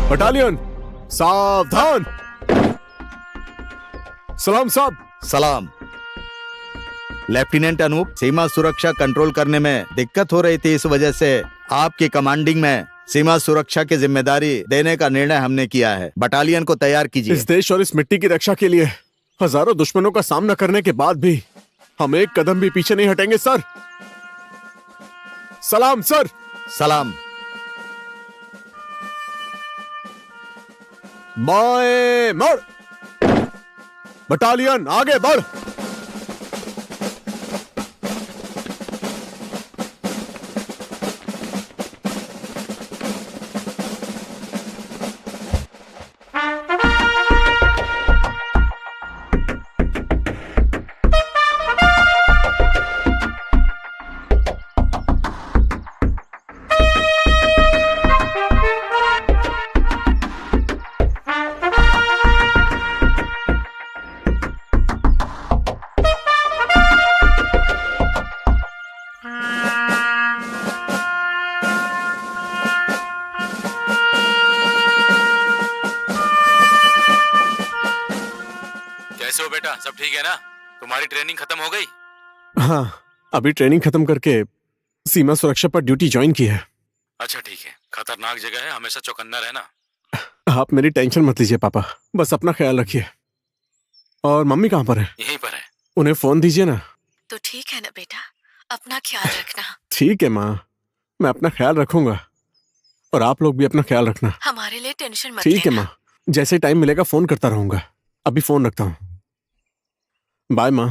बटालियन सावधान। सलाम साहब। सलाम। लेफ्टिनेंट अनूप, सीमा सुरक्षा कंट्रोल करने में दिक्कत हो रही थी, इस वजह से आपकी कमांडिंग में सीमा सुरक्षा की जिम्मेदारी देने का निर्णय हमने किया है। बटालियन को तैयार कीजिए। इस देश और इस मिट्टी की रक्षा के लिए हजारों दुश्मनों का सामना करने के बाद भी हम एक कदम भी पीछे नहीं हटेंगे सर। सलाम सर। सलाम। बाएं मुड़। बटालियन आगे बढ़। कैसे हो बेटा? सब ठीक है ना? तुम्हारी ट्रेनिंग खत्म हो गई? हाँ, अभी ट्रेनिंग खत्म करके सीमा सुरक्षा पर ड्यूटी ज्वाइन की है। अच्छा ठीक है, खतरनाक जगह है, हमेशा चौकन्ना रहना। आप मेरी टेंशन मत लीजिए पापा, बस अपना ख्याल रखिए। और मम्मी कहाँ पर है? यहीं पर है। उन्हें फोन दीजिए ना। तो ठीक है ना बेटा, अपना ख्याल रखना। ठीक है माँ, मैं अपना ख्याल रखूंगा और आप लोग भी अपना ख्याल रखना। हमारे लिए टेंशन मत ठीक है लेना। माँ, जैसे टाइम मिलेगा फोन करता रहूंगा। अभी फोन रखता हूँ। बाय माँ।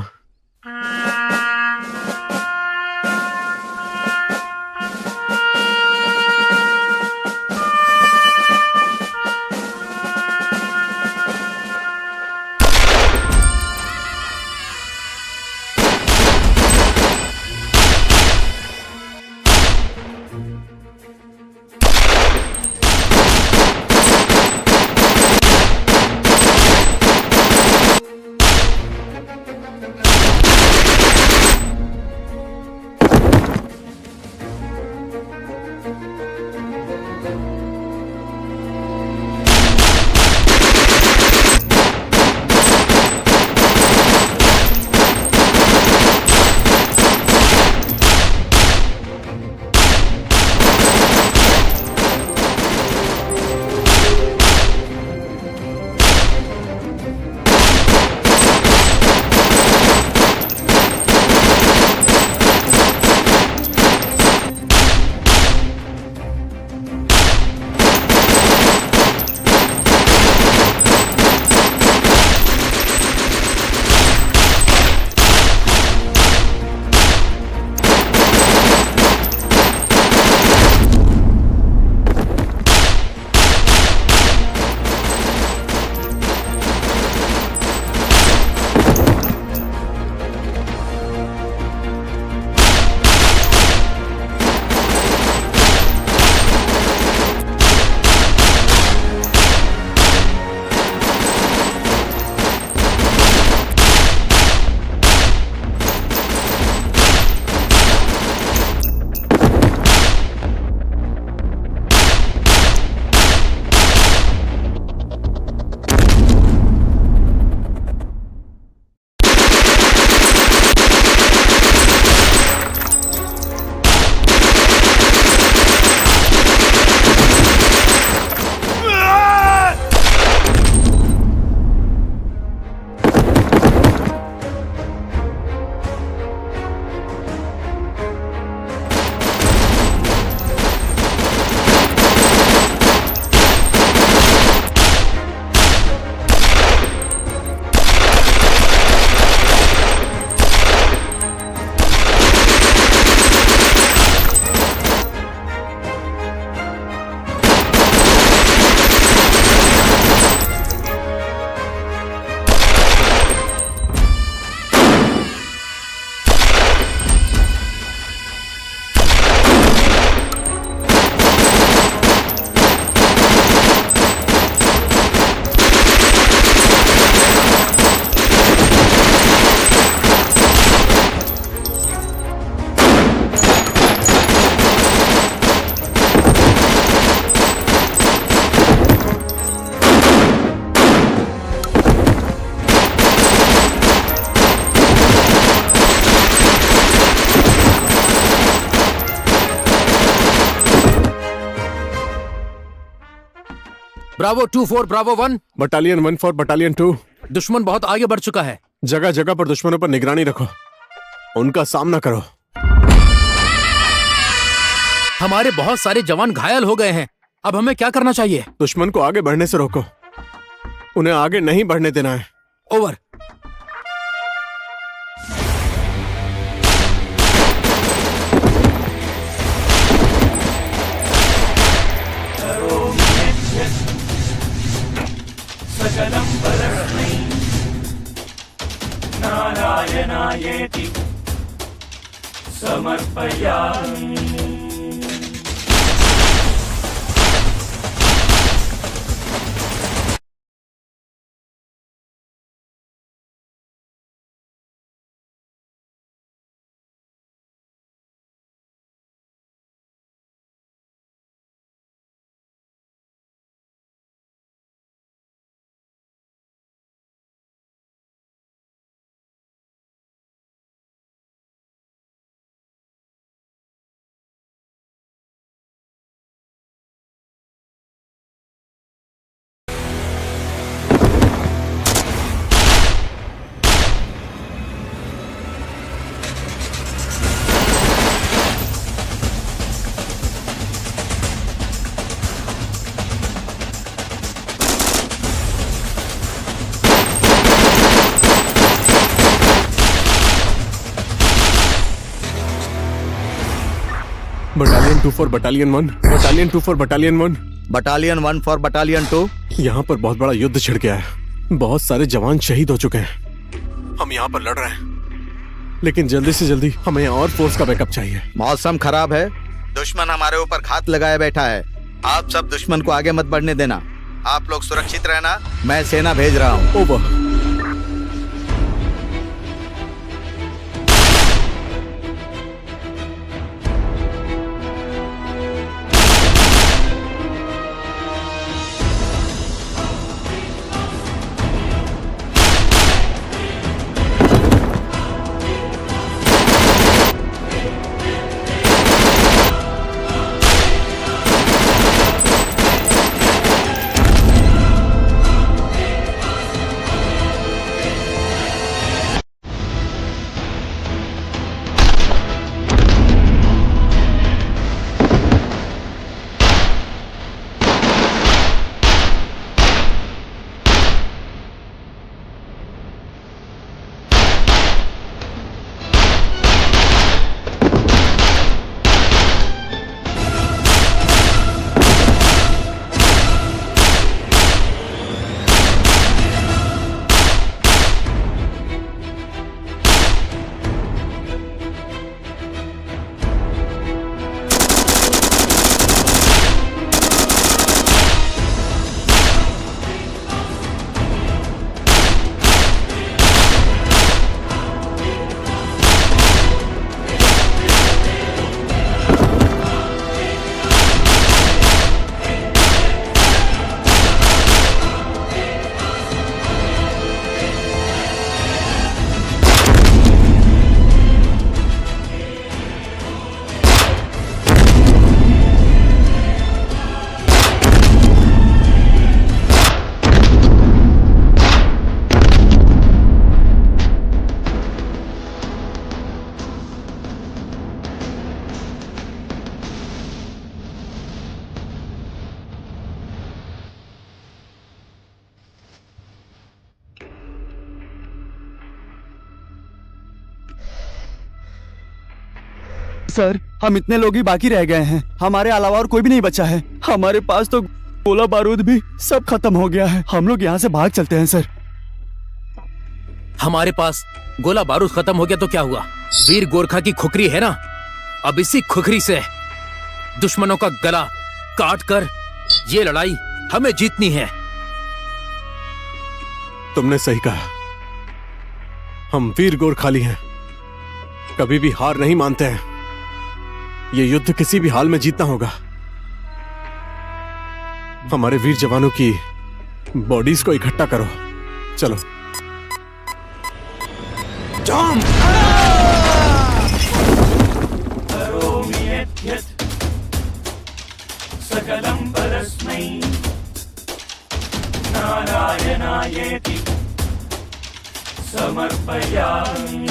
Bravo 2-4 Bravo 1। Battalion 1 for battalion 2। दुश्मन बहुत आगे बढ़ चुका है। जगह जगह पर दुश्मनों पर निगरानी रखो, उनका सामना करो। हमारे बहुत सारे जवान घायल हो गए हैं, अब हमें क्या करना चाहिए? दुश्मन को आगे बढ़ने से रोको, उन्हें आगे नहीं बढ़ने देना है। ओवर। सकलं परस्मै नारायणायेति समर्पयामि। Battalion 2 for battalion 1, battalion 2 for battalion 1, battalion 1 for battalion 2। यहाँ पर बहुत बड़ा युद्ध छिड़ गया है, बहुत सारे जवान शहीद हो चुके हैं। हम यहाँ पर लड़ रहे हैं, लेकिन जल्दी से जल्दी हमें और फोर्स का बैकअप चाहिए। मौसम खराब है, दुश्मन हमारे ऊपर घात लगाए बैठा है। आप सब दुश्मन को आगे मत बढ़ने देना। आप लोग सुरक्षित रहना, मैं सेना भेज रहा हूँ। ओवर। सर, हम इतने लोग ही बाकी रह गए हैं, हमारे अलावा और कोई भी नहीं बचा है। हमारे पास तो गोला बारूद भी सब खत्म हो गया है। हम लोग यहाँ से भाग चलते हैं सर। हमारे पास गोला बारूद खत्म हो गया तो क्या हुआ? वीर गोरखा की खुखरी है ना, अब इसी खुखरी से दुश्मनों का गला काट कर ये लड़ाई हमें जीतनी है। तुमने सही कहा, हम वीर गोरखाली हैं, कभी भी हार नहीं मानते हैं। ये युद्ध किसी भी हाल में जीतना होगा। हमारे वीर जवानों की बॉडीज को इकट्ठा करो, चलो। जंप! करोमि यद्यत् सकलं परस्मै नारायणायेति समर्पयामि।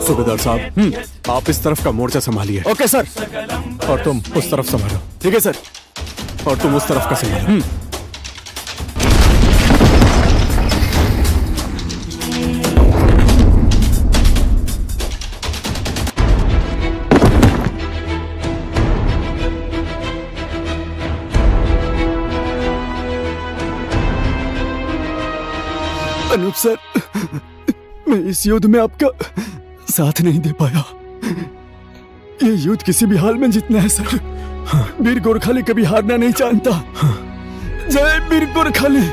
सूबेदार साहब, आप इस तरफ का मोर्चा संभालिए। Okay sir. और तुम उस तरफ संभालो। ठीक है सर। और तुम उस तरफ का संभालो। अनूप सर, मैं इस युद्ध में आपका साथ नहीं दे पाया। ये युद्ध किसी भी हाल में जीतना है सर। वीर गोरखाली कभी हारना नहीं जानता। जय वीर गोरखाली।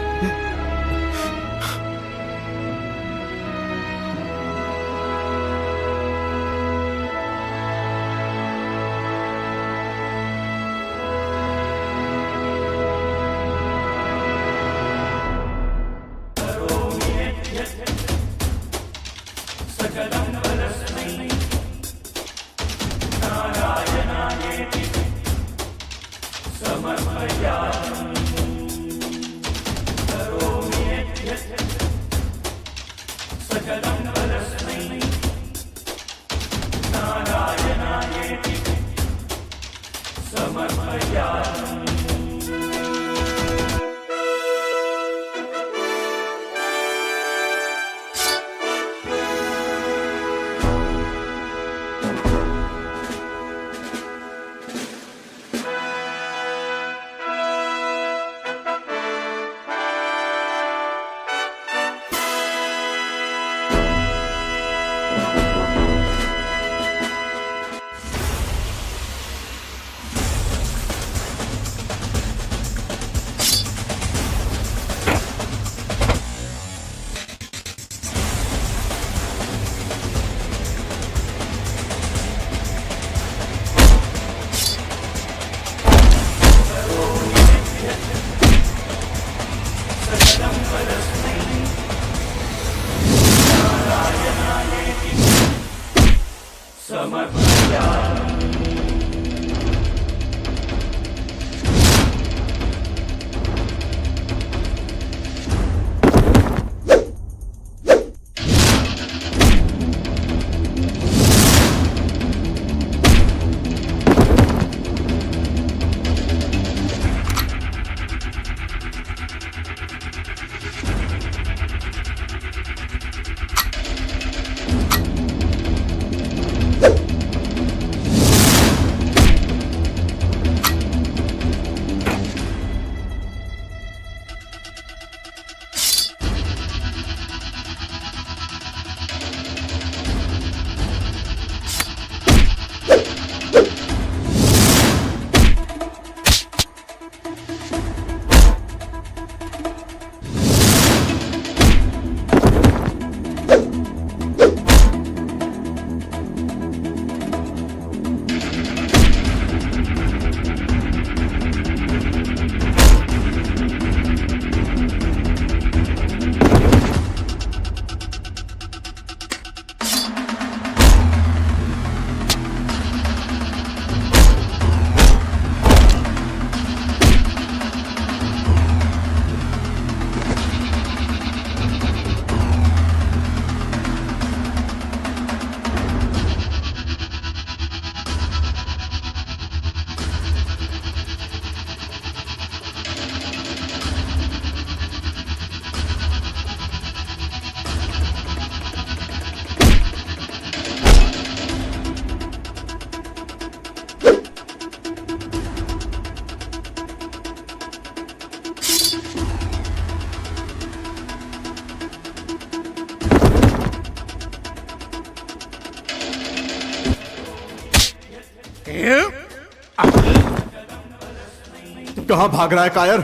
कहां भाग रहा है कायर?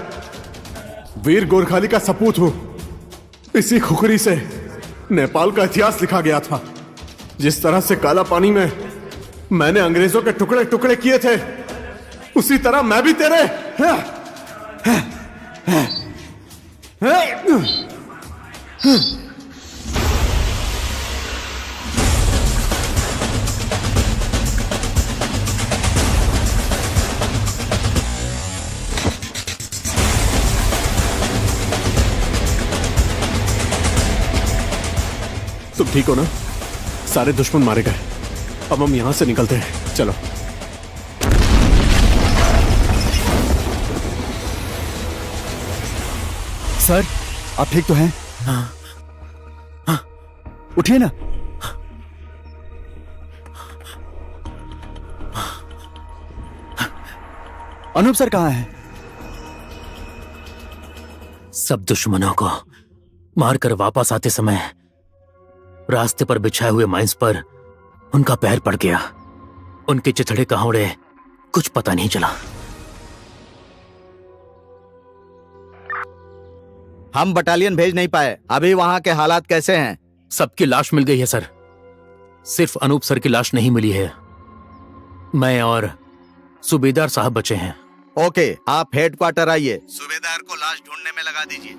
वीर गोरखाली का सपूत हूं। इसी खुखरी से नेपाल का इतिहास लिखा गया था। जिस तरह से काला पानी में मैंने अंग्रेजों के टुकड़े टुकड़े किए थे, उसी तरह मैं भी तेरे तुम ठीक हो ना? सारे दुश्मन मारे गए। अब हम यहां से निकलते हैं, चलो। सर, आप ठीक तो हैं? हाँ। उठिए ना। अनूप सर कहाँ हैं? सब दुश्मनों को मारकर वापस आते समय रास्ते पर बिछाए हुए माइंस पर उनका पैर पड़ गया। उनके चिथड़े कहाँ उड़े कुछ पता नहीं चला। हम बटालियन भेज नहीं पाए। अभी वहां के हालात कैसे हैं? सबकी लाश मिल गई है सर, सिर्फ अनूप सर की लाश नहीं मिली है। मैं और सूबेदार साहब बचे हैं। ओके, आप हेडक्वार्टर आइए। सूबेदार को लाश ढूंढने में लगा दीजिए।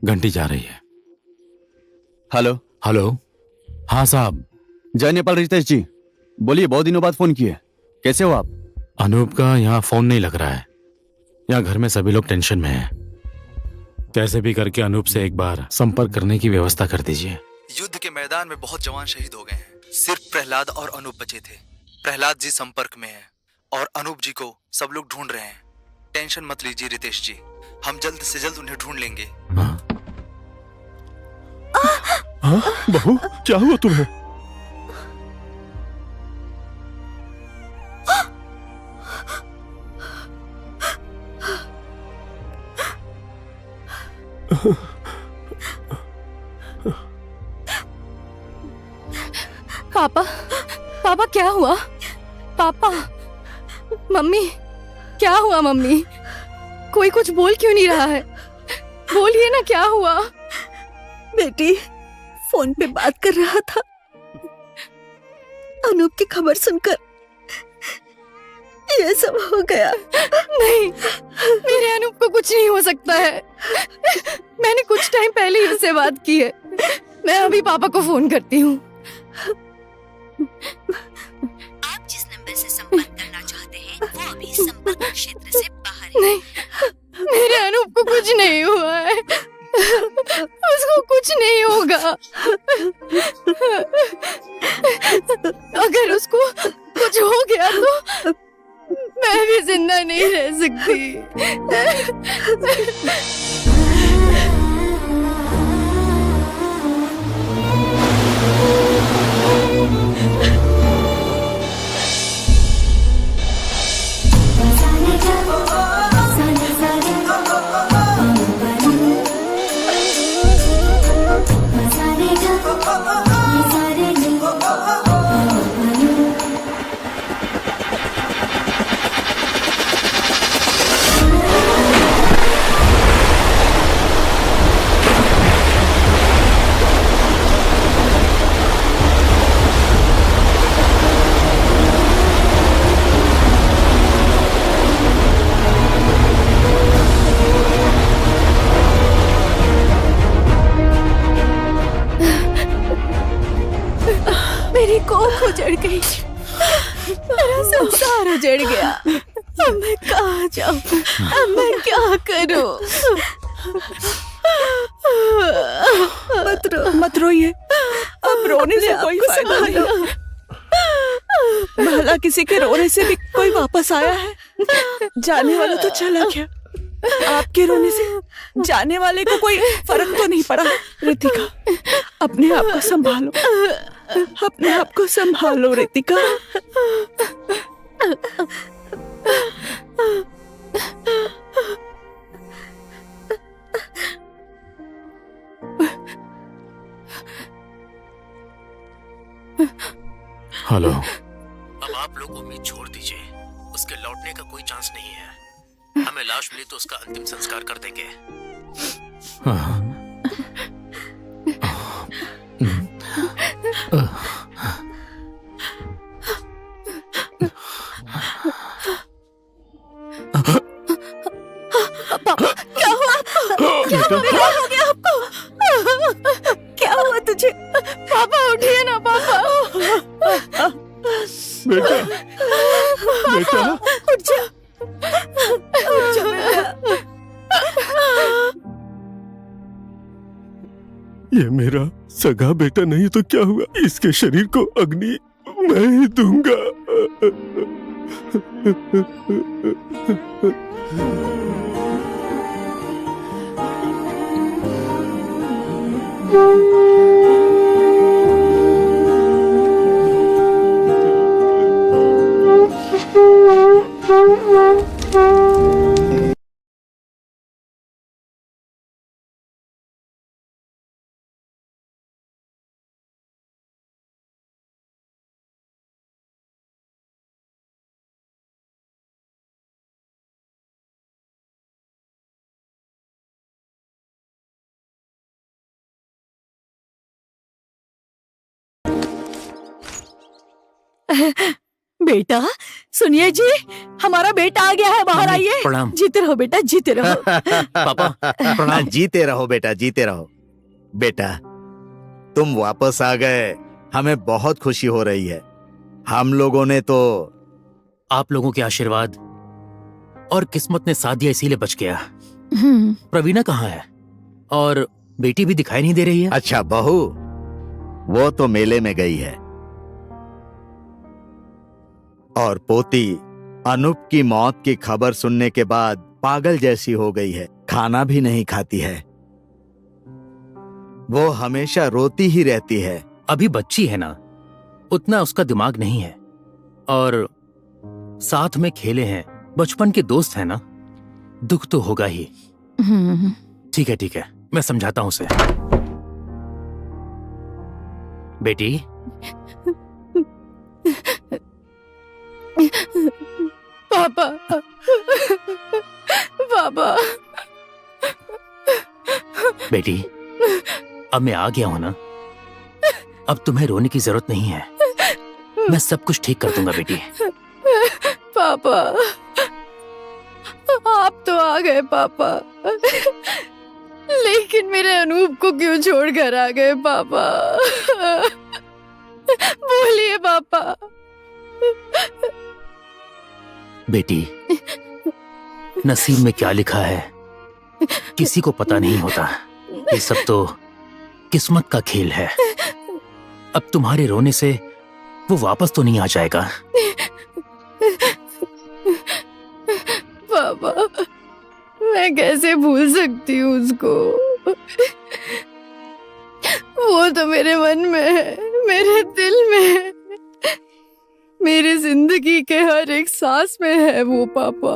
घंटी जा रही है। हेलो। हेलो। हाँ साहब। जय नेपाल रितेश जी, बोलिए। बहुत दिनों बाद फोन किए, कैसे हो आप? अनूप का यहाँ फोन नहीं लग रहा है। यहाँ घर में सभी लोग टेंशन में हैं। कैसे भी करके अनूप से एक बार संपर्क करने की व्यवस्था कर दीजिए। युद्ध के मैदान में बहुत जवान शहीद हो गए हैं। सिर्फ प्रहलाद और अनूप बचे थे। प्रहलाद जी संपर्क में हैं और अनूप जी को सब लोग ढूंढ रहे हैं। टेंशन मत लीजिए रितेश जी, हम जल्द से जल्द उन्हें ढूंढ लेंगे। हाँ बहू, क्या हुआ तुम्हें? पापा, पापा क्या हुआ? पापा, मम्मी, क्या हुआ मम्मी? कोई कुछ बोल क्यों नहीं रहा है? बोलिए ना, क्या हुआ? बेटी फोन पे बात कर रहा था, अनूप की खबर सुनकर ये सब हो गया। नहीं, मेरे अनूप को कुछ नहीं हो सकता है। मैंने कुछ टाइम पहले ही उससे बात की है। मैं अभी पापा को फोन करती हूँ। आप जिस नंबर से संपर्क करना चाहते हैं वो अभी संपर्क क्षेत्र से बाहर है। नहीं, मेरे अनूप को कुछ नहीं हुआ है। उसको कुछ नहीं होगा। अगर उसको कुछ हो गया तो मैं भी जिंदा नहीं रह सकती। मेरी कोख उजड़ गई, मेरा संसार उजड़ गया। अब मैं कहाँ जाऊँ? अब मैं क्या करूँ? मत रोइए। अब रोने से कोई फायदा नहीं। भला किसी के रोने से भी कोई वापस आया है? जाने वाला तो चला गया। आपके रोने से जाने वाले को कोई फर्क तो नहीं पड़ा। रितिका, अपने आप को संभालो, अपने आप को संभालो रितिका। हेलो। अब आप लोग उम्मीद छोड़ दीजिए, उसके लौटने का कोई चांस नहीं है। हमें लाश मिली तो उसका अंतिम संस्कार कर देंगे। पापा क्या हुआ आपको? क्या हो गया आपको? क्या हुआ तुझे? पापा उठिए ना पापा। बेटा, बेटा, उठ जा, उठ जा बेटा। ये मेरा सगा बेटा नहीं तो क्या हुआ? इसके शरीर को अग्नि मैं ही दूंगा। बेटा सुनिए जी, हमारा बेटा आ गया है, बाहर आइए। प्रणाम। जीते रहो बेटा, जीते रहो। पापा प्रणाम। जीते रहो बेटा, जीते रहो। बेटा तुम वापस आ गए, हमें बहुत खुशी हो रही है। हम लोगों ने तो आप लोगों के आशीर्वाद और किस्मत ने साथ दिया, इसीलिए बच गया। प्रवीणा कहाँ है? और बेटी भी दिखाई नहीं दे रही है। अच्छा बहू, वो तो मेले में गई है। और पोती अनूप की मौत की खबर सुनने के बाद पागल जैसी हो गई है, खाना भी नहीं खाती है। वो हमेशा रोती ही रहती है। अभी बच्ची है ना, उतना उसका दिमाग नहीं है। और साथ में खेले हैं, बचपन के दोस्त हैं ना, दुख तो होगा ही। ठीक है ठीक है, मैं समझाता हूं उसे। बेटी पापा, पापा। बेटी अब मैं आ गया हूं ना, अब तुम्हें रोने की जरूरत नहीं है। मैं सब कुछ ठीक कर दूंगा बेटी। पापा आप तो आ गए पापा, लेकिन मेरे अनूप को क्यों छोड़कर आ गए पापा? बोलिए पापा। बेटी नसीब में क्या लिखा है किसी को पता नहीं होता। ये सब तो किस्मत का खेल है। अब तुम्हारे रोने से वो वापस तो नहीं आ जाएगा। पापा मैं कैसे भूल सकती हूँ उसको? वो तो मेरे मन में है, मेरे दिल में है, मेरी जिंदगी के हर एक सांस में है वो पापा।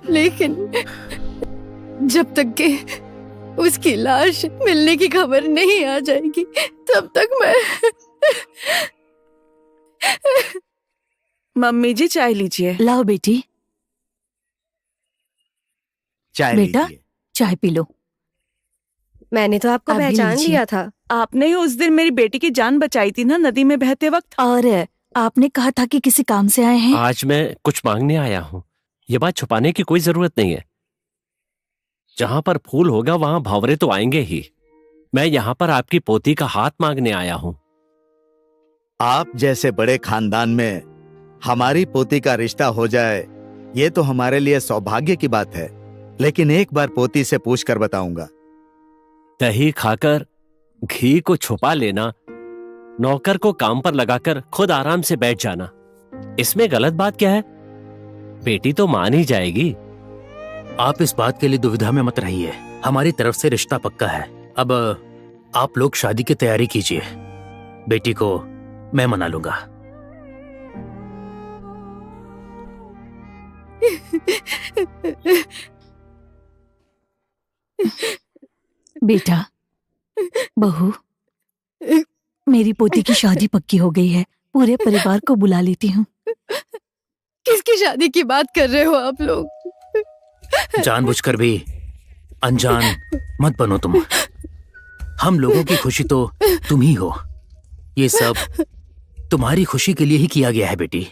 लेकिन जब तक के उसकी लाश मिलने की खबर नहीं आ जाएगी, तब तक मैं। मम्मी जी चाय लीजिए। लाओ बेटी। चाय बेटा लीजिए। चाय पी लो। मैंने तो आपको अभी पहचान लीजिए। लिया था। आपने ही उस दिन मेरी बेटी की जान बचाई थी ना, नदी में बहते वक्त। और आपने कहा था कि किसी काम से आए हैं। आज मैं कुछ मांगने आया हूँ। ये बात छुपाने की कोई जरूरत नहीं है। जहां पर फूल होगा वहां भंवरे तो आएंगे ही। मैं यहाँ पर आपकी पोती का हाथ मांगने आया हूँ। आप जैसे बड़े खानदान में हमारी पोती का रिश्ता हो जाए, ये तो हमारे लिए सौभाग्य की बात है। लेकिन एक बार पोती से पूछ कर बताऊंगा। दही खाकर घी को छुपा लेना, नौकर को काम पर लगाकर खुद आराम से बैठ जाना, इसमें गलत बात क्या है? बेटी तो मान ही जाएगी। आप इस बात के लिए दुविधा में मत रहिए, हमारी तरफ से रिश्ता पक्का है। अब आप लोग शादी की तैयारी कीजिए, बेटी को मैं मना लूंगा। बेटा, बहू, मेरी पोती की शादी पक्की हो गई है, पूरे परिवार को बुला लेती हूँ। किसकी शादी की बात कर रहे हो आप लोग? जानबूझकर भी अनजान मत बनो तुम। हम लोगों की खुशी तो तुम ही हो। ये सब तुम्हारी खुशी के लिए ही किया गया है बेटी।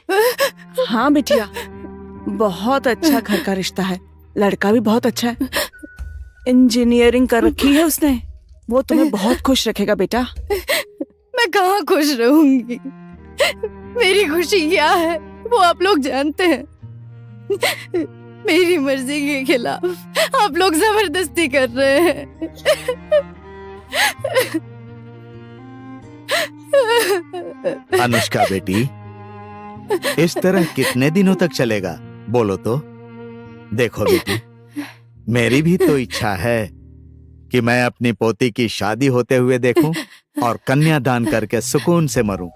हाँ बिटिया, बहुत अच्छा घर का रिश्ता है। लड़का भी बहुत अच्छा है, इंजीनियरिंग कर रखी है उसने। वो तुम्हें बहुत खुश रखेगा बेटा। मैं कहाँ खुश रहूंगी? मेरी खुशी क्या है वो आप लोग जानते हैं। मेरी मर्जी के खिलाफ आप लोग जबरदस्ती कर रहे हैं। अनुष्का बेटी, इस तरह कितने दिनों तक चलेगा बोलो तो? देखो बेटी, मेरी भी तो इच्छा है कि मैं अपनी पोती की शादी होते हुए देखूं और कन्यादान करके सुकून से मरूं।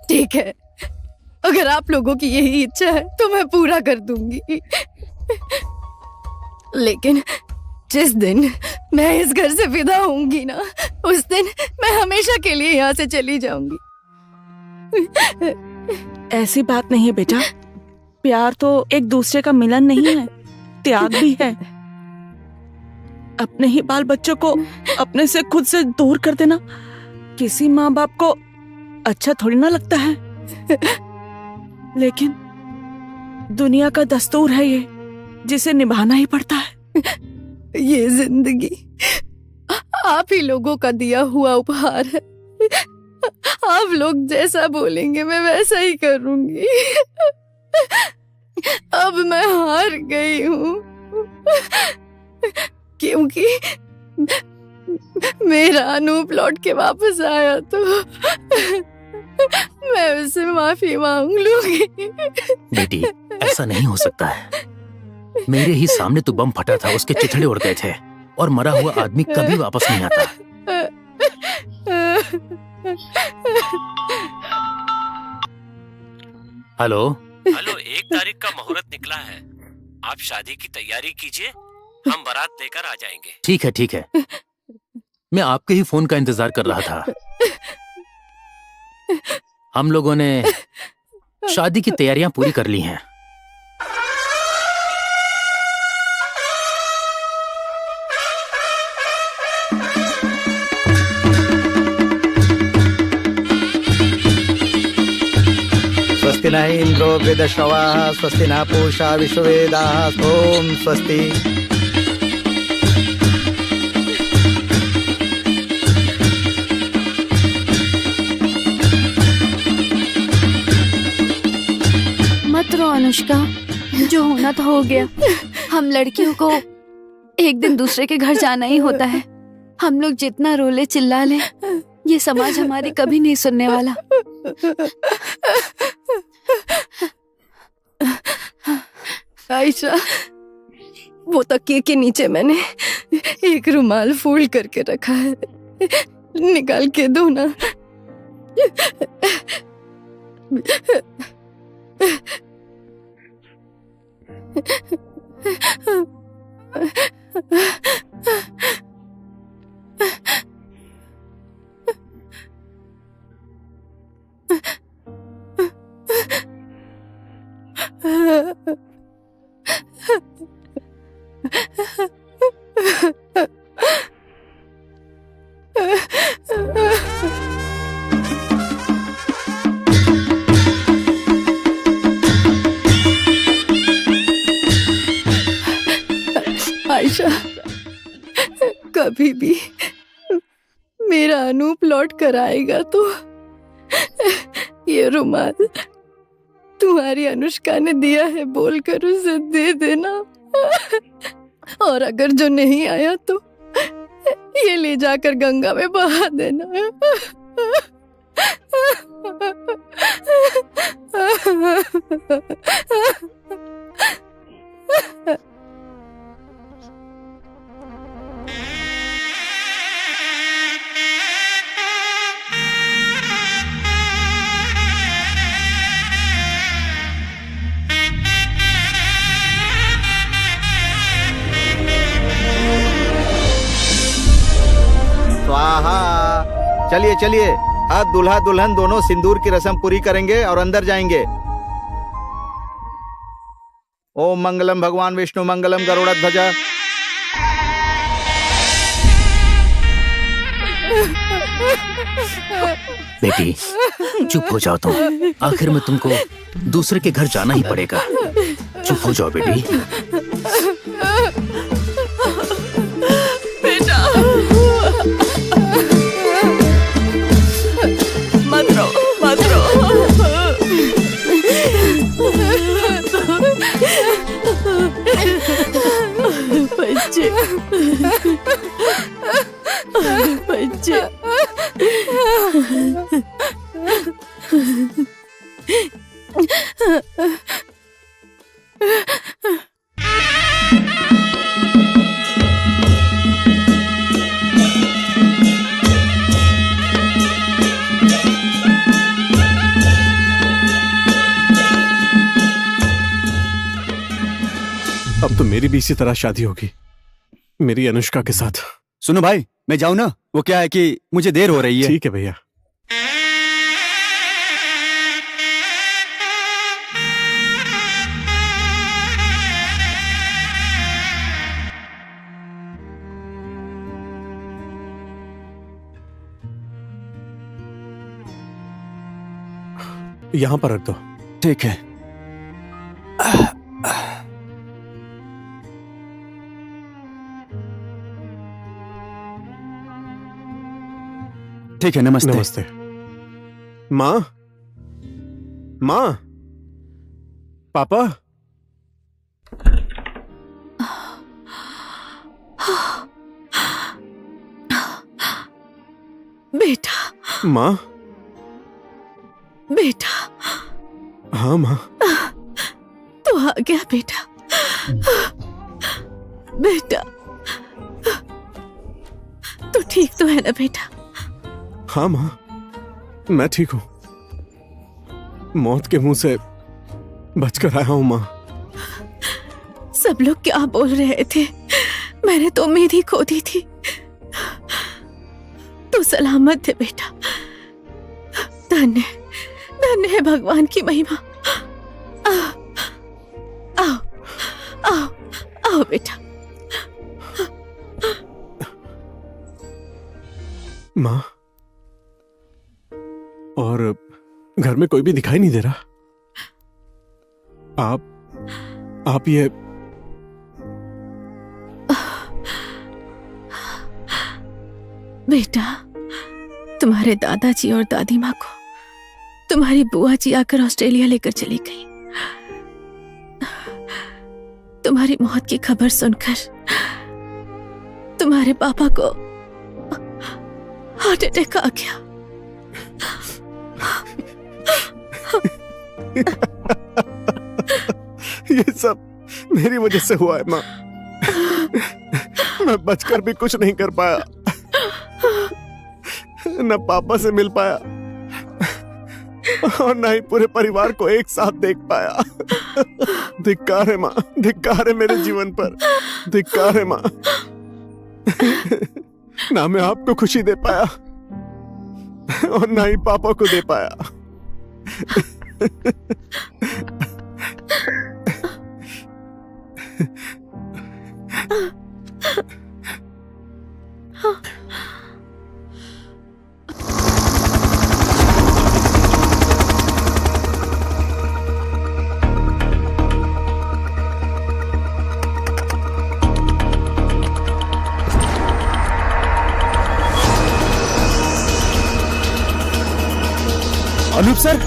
ठीक है, अगर आप लोगों की यही इच्छा है तो मैं पूरा कर दूंगी। लेकिन जिस दिन मैं इस घर से विदा होंगी ना, उस दिन मैं हमेशा के लिए यहाँ से चली जाऊंगी। ऐसी बात नहीं है बेटा। प्यार तो एक दूसरे का मिलन नहीं है, त्याग भी है। अपने ही बाल बच्चों को अपने से खुद से दूर कर देना किसी माँ बाप को अच्छा थोड़ी ना लगता है। लेकिन दुनिया का दस्तूर है ये, जिसे निभाना ही पड़ता है। ये जिंदगी आप ही लोगों का दिया हुआ उपहार है। आप लोग जैसा बोलेंगे मैं वैसा ही करूंगी। अब मैं हार गई हूँ, क्योंकि मेरा अनूप लौट के वापस आया तो मैं उससे माफी मांग लूंगी। बेटी, ऐसा नहीं हो सकता है। मेरे ही सामने तो बम फटा था, उसके चिथड़े उड़ गए थे, और मरा हुआ आदमी कभी वापस नहीं आता। हेलो हेलो, 1 तारीख का मुहूर्त निकला है। आप शादी की तैयारी कीजिए, हम बारात लेकर आ जाएंगे। ठीक है ठीक है, मैं आपके ही फोन का इंतजार कर रहा था। हम लोगों ने शादी की तैयारियां पूरी कर ली हैं। स्वस्ति न इंद्रो वृद्धश्रवाः स्वस्ति न पूषा विश्ववेदाः ओम स्वस्ति। मत रो अनुष्का, जो होना था हो गया। हम लड़कियों को एक दिन दूसरे के घर जाना ही होता है। हम लोग जितना रोले चिल्ला ले, ये समाज हमारी कभी नहीं सुनने वाला। आयशा, वो तकिए के नीचे मैंने एक रुमाल फोल्ड करके रखा है, निकाल के दो ना। आयशा, कभी भी मेरा अनूप लौट कर आएगा तो ये रुमाल तुम्हारी अनुष्का ने दिया है बोलकर उसे दे देना। और अगर जो नहीं आया तो ये ले जाकर गंगा में बहा देना। स्वाहा। चलिए चलिए, अब दूल्हा दुल्हन दोनों सिंदूर की रस्म पूरी करेंगे और अंदर जाएंगे। ओम मंगलम भगवान विष्णु मंगलम गरुड़ध्वजा। बेटी चुप हो जाओ तुम, आखिर में तुमको दूसरे के घर जाना ही पड़ेगा। चुप हो जाओ बेटी। बेटा मत रो मत रो। बच्चे बच्चे अब तो मेरी भी इसी तरह शादी होगी, मेरी अनुष्का के साथ। सुनो भाई, मैं जाऊं ना? वो क्या है कि मुझे देर हो रही है। ठीक है भैया। यहां पर रख दो। ठीक है। ठीक है, नमस्ते। नमस्ते। माँ, माँ, पापा। बेटा। माँ। बेटा। हाँ माँ। तो आ गया बेटा। बेटा तो ठीक तो है ना बेटा? हाँ माँ, मैं ठीक हूँ। मौत के मुंह से बचकर आया हूँ माँ। सब लोग क्या बोल रहे थे, मैंने तो उम्मीद ही खो दी थी। तू सलामत है बेटा। धन्य धन्य है भगवान की महिमा। आओ आओ आओ बेटा। माँ, और घर में कोई भी दिखाई नहीं दे रहा। आप ये बेटा, तुम्हारे दादाजी और दादी माँ को तुम्हारी बुआ जी आकर ऑस्ट्रेलिया लेकर चली गई। तुम्हारी मौत की खबर सुनकर तुम्हारे पापा को हार्ट अटैक आ गया। ये सब मेरी वजह से हुआ है माँ। मैं बचकर भी कुछ नहीं कर पाया, न पापा से मिल पाया और न ही पूरे परिवार को एक साथ देख पाया। धिक्कार है माँ, धिक्कार है मेरे जीवन पर, धिक्कार है माँ। ना मैं आपको खुशी दे पाया और ना ही पापा को दे पाया। Anoop sir,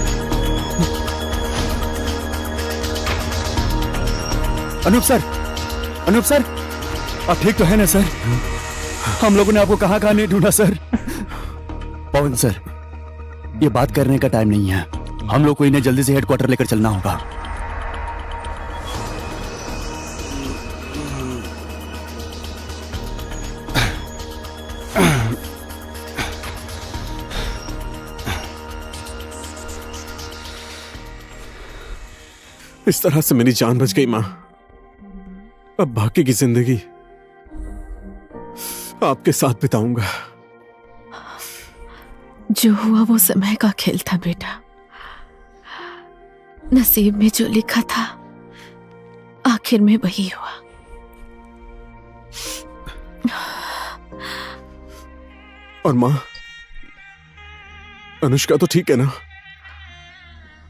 Anoop sir, Anoop sir, आप ठीक तो है ना सर? हम लोगों ने आपको कहां कहां नहीं ढूंढा सर। पवन सर, ये बात करने का टाइम नहीं है। हम लोग को इन्हें जल्दी से हेडक्वार्टर लेकर चलना होगा। इस तरह से मेरी जान बच गई माँ। अब बाकी की जिंदगी आपके साथ बिताऊंगा। जो हुआ वो समय का खेल था बेटा। नसीब में जो लिखा था आखिर में वही हुआ। और माँ, अनुष्का तो ठीक है ना?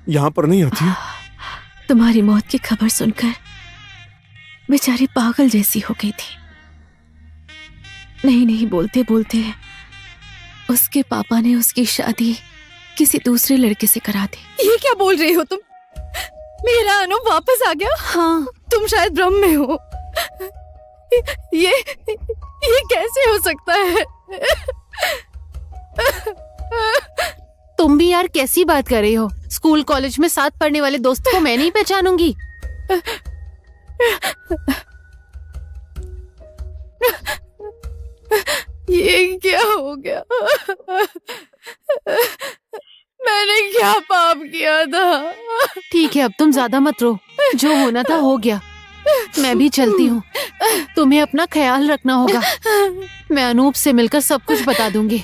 यहाँ पर नहीं आती है? तुम्हारी मौत की खबर सुनकर बेचारी पागल जैसी हो गई थी। नहीं बोलते बोलते उसके पापा ने उसकी शादी किसी दूसरे लड़के से करा दी। ये क्या बोल रही हो तुम? मेरा अनूप वापस आ गया? हाँ। तुम शायद भ्रम में हो। ये कैसे हो सकता है? तुम भी यार कैसी बात कर रही हो? स्कूल कॉलेज में साथ पढ़ने वाले दोस्त को मैं नहीं पहचानूंगी। ये क्या हो गया? मैंने क्या पाप किया था? ठीक है, अब तुम ज्यादा मत रो। जो होना था हो गया। मैं भी चलती हूँ। तुम्हें अपना ख्याल रखना होगा। मैं अनूप से मिलकर सब कुछ बता दूंगी।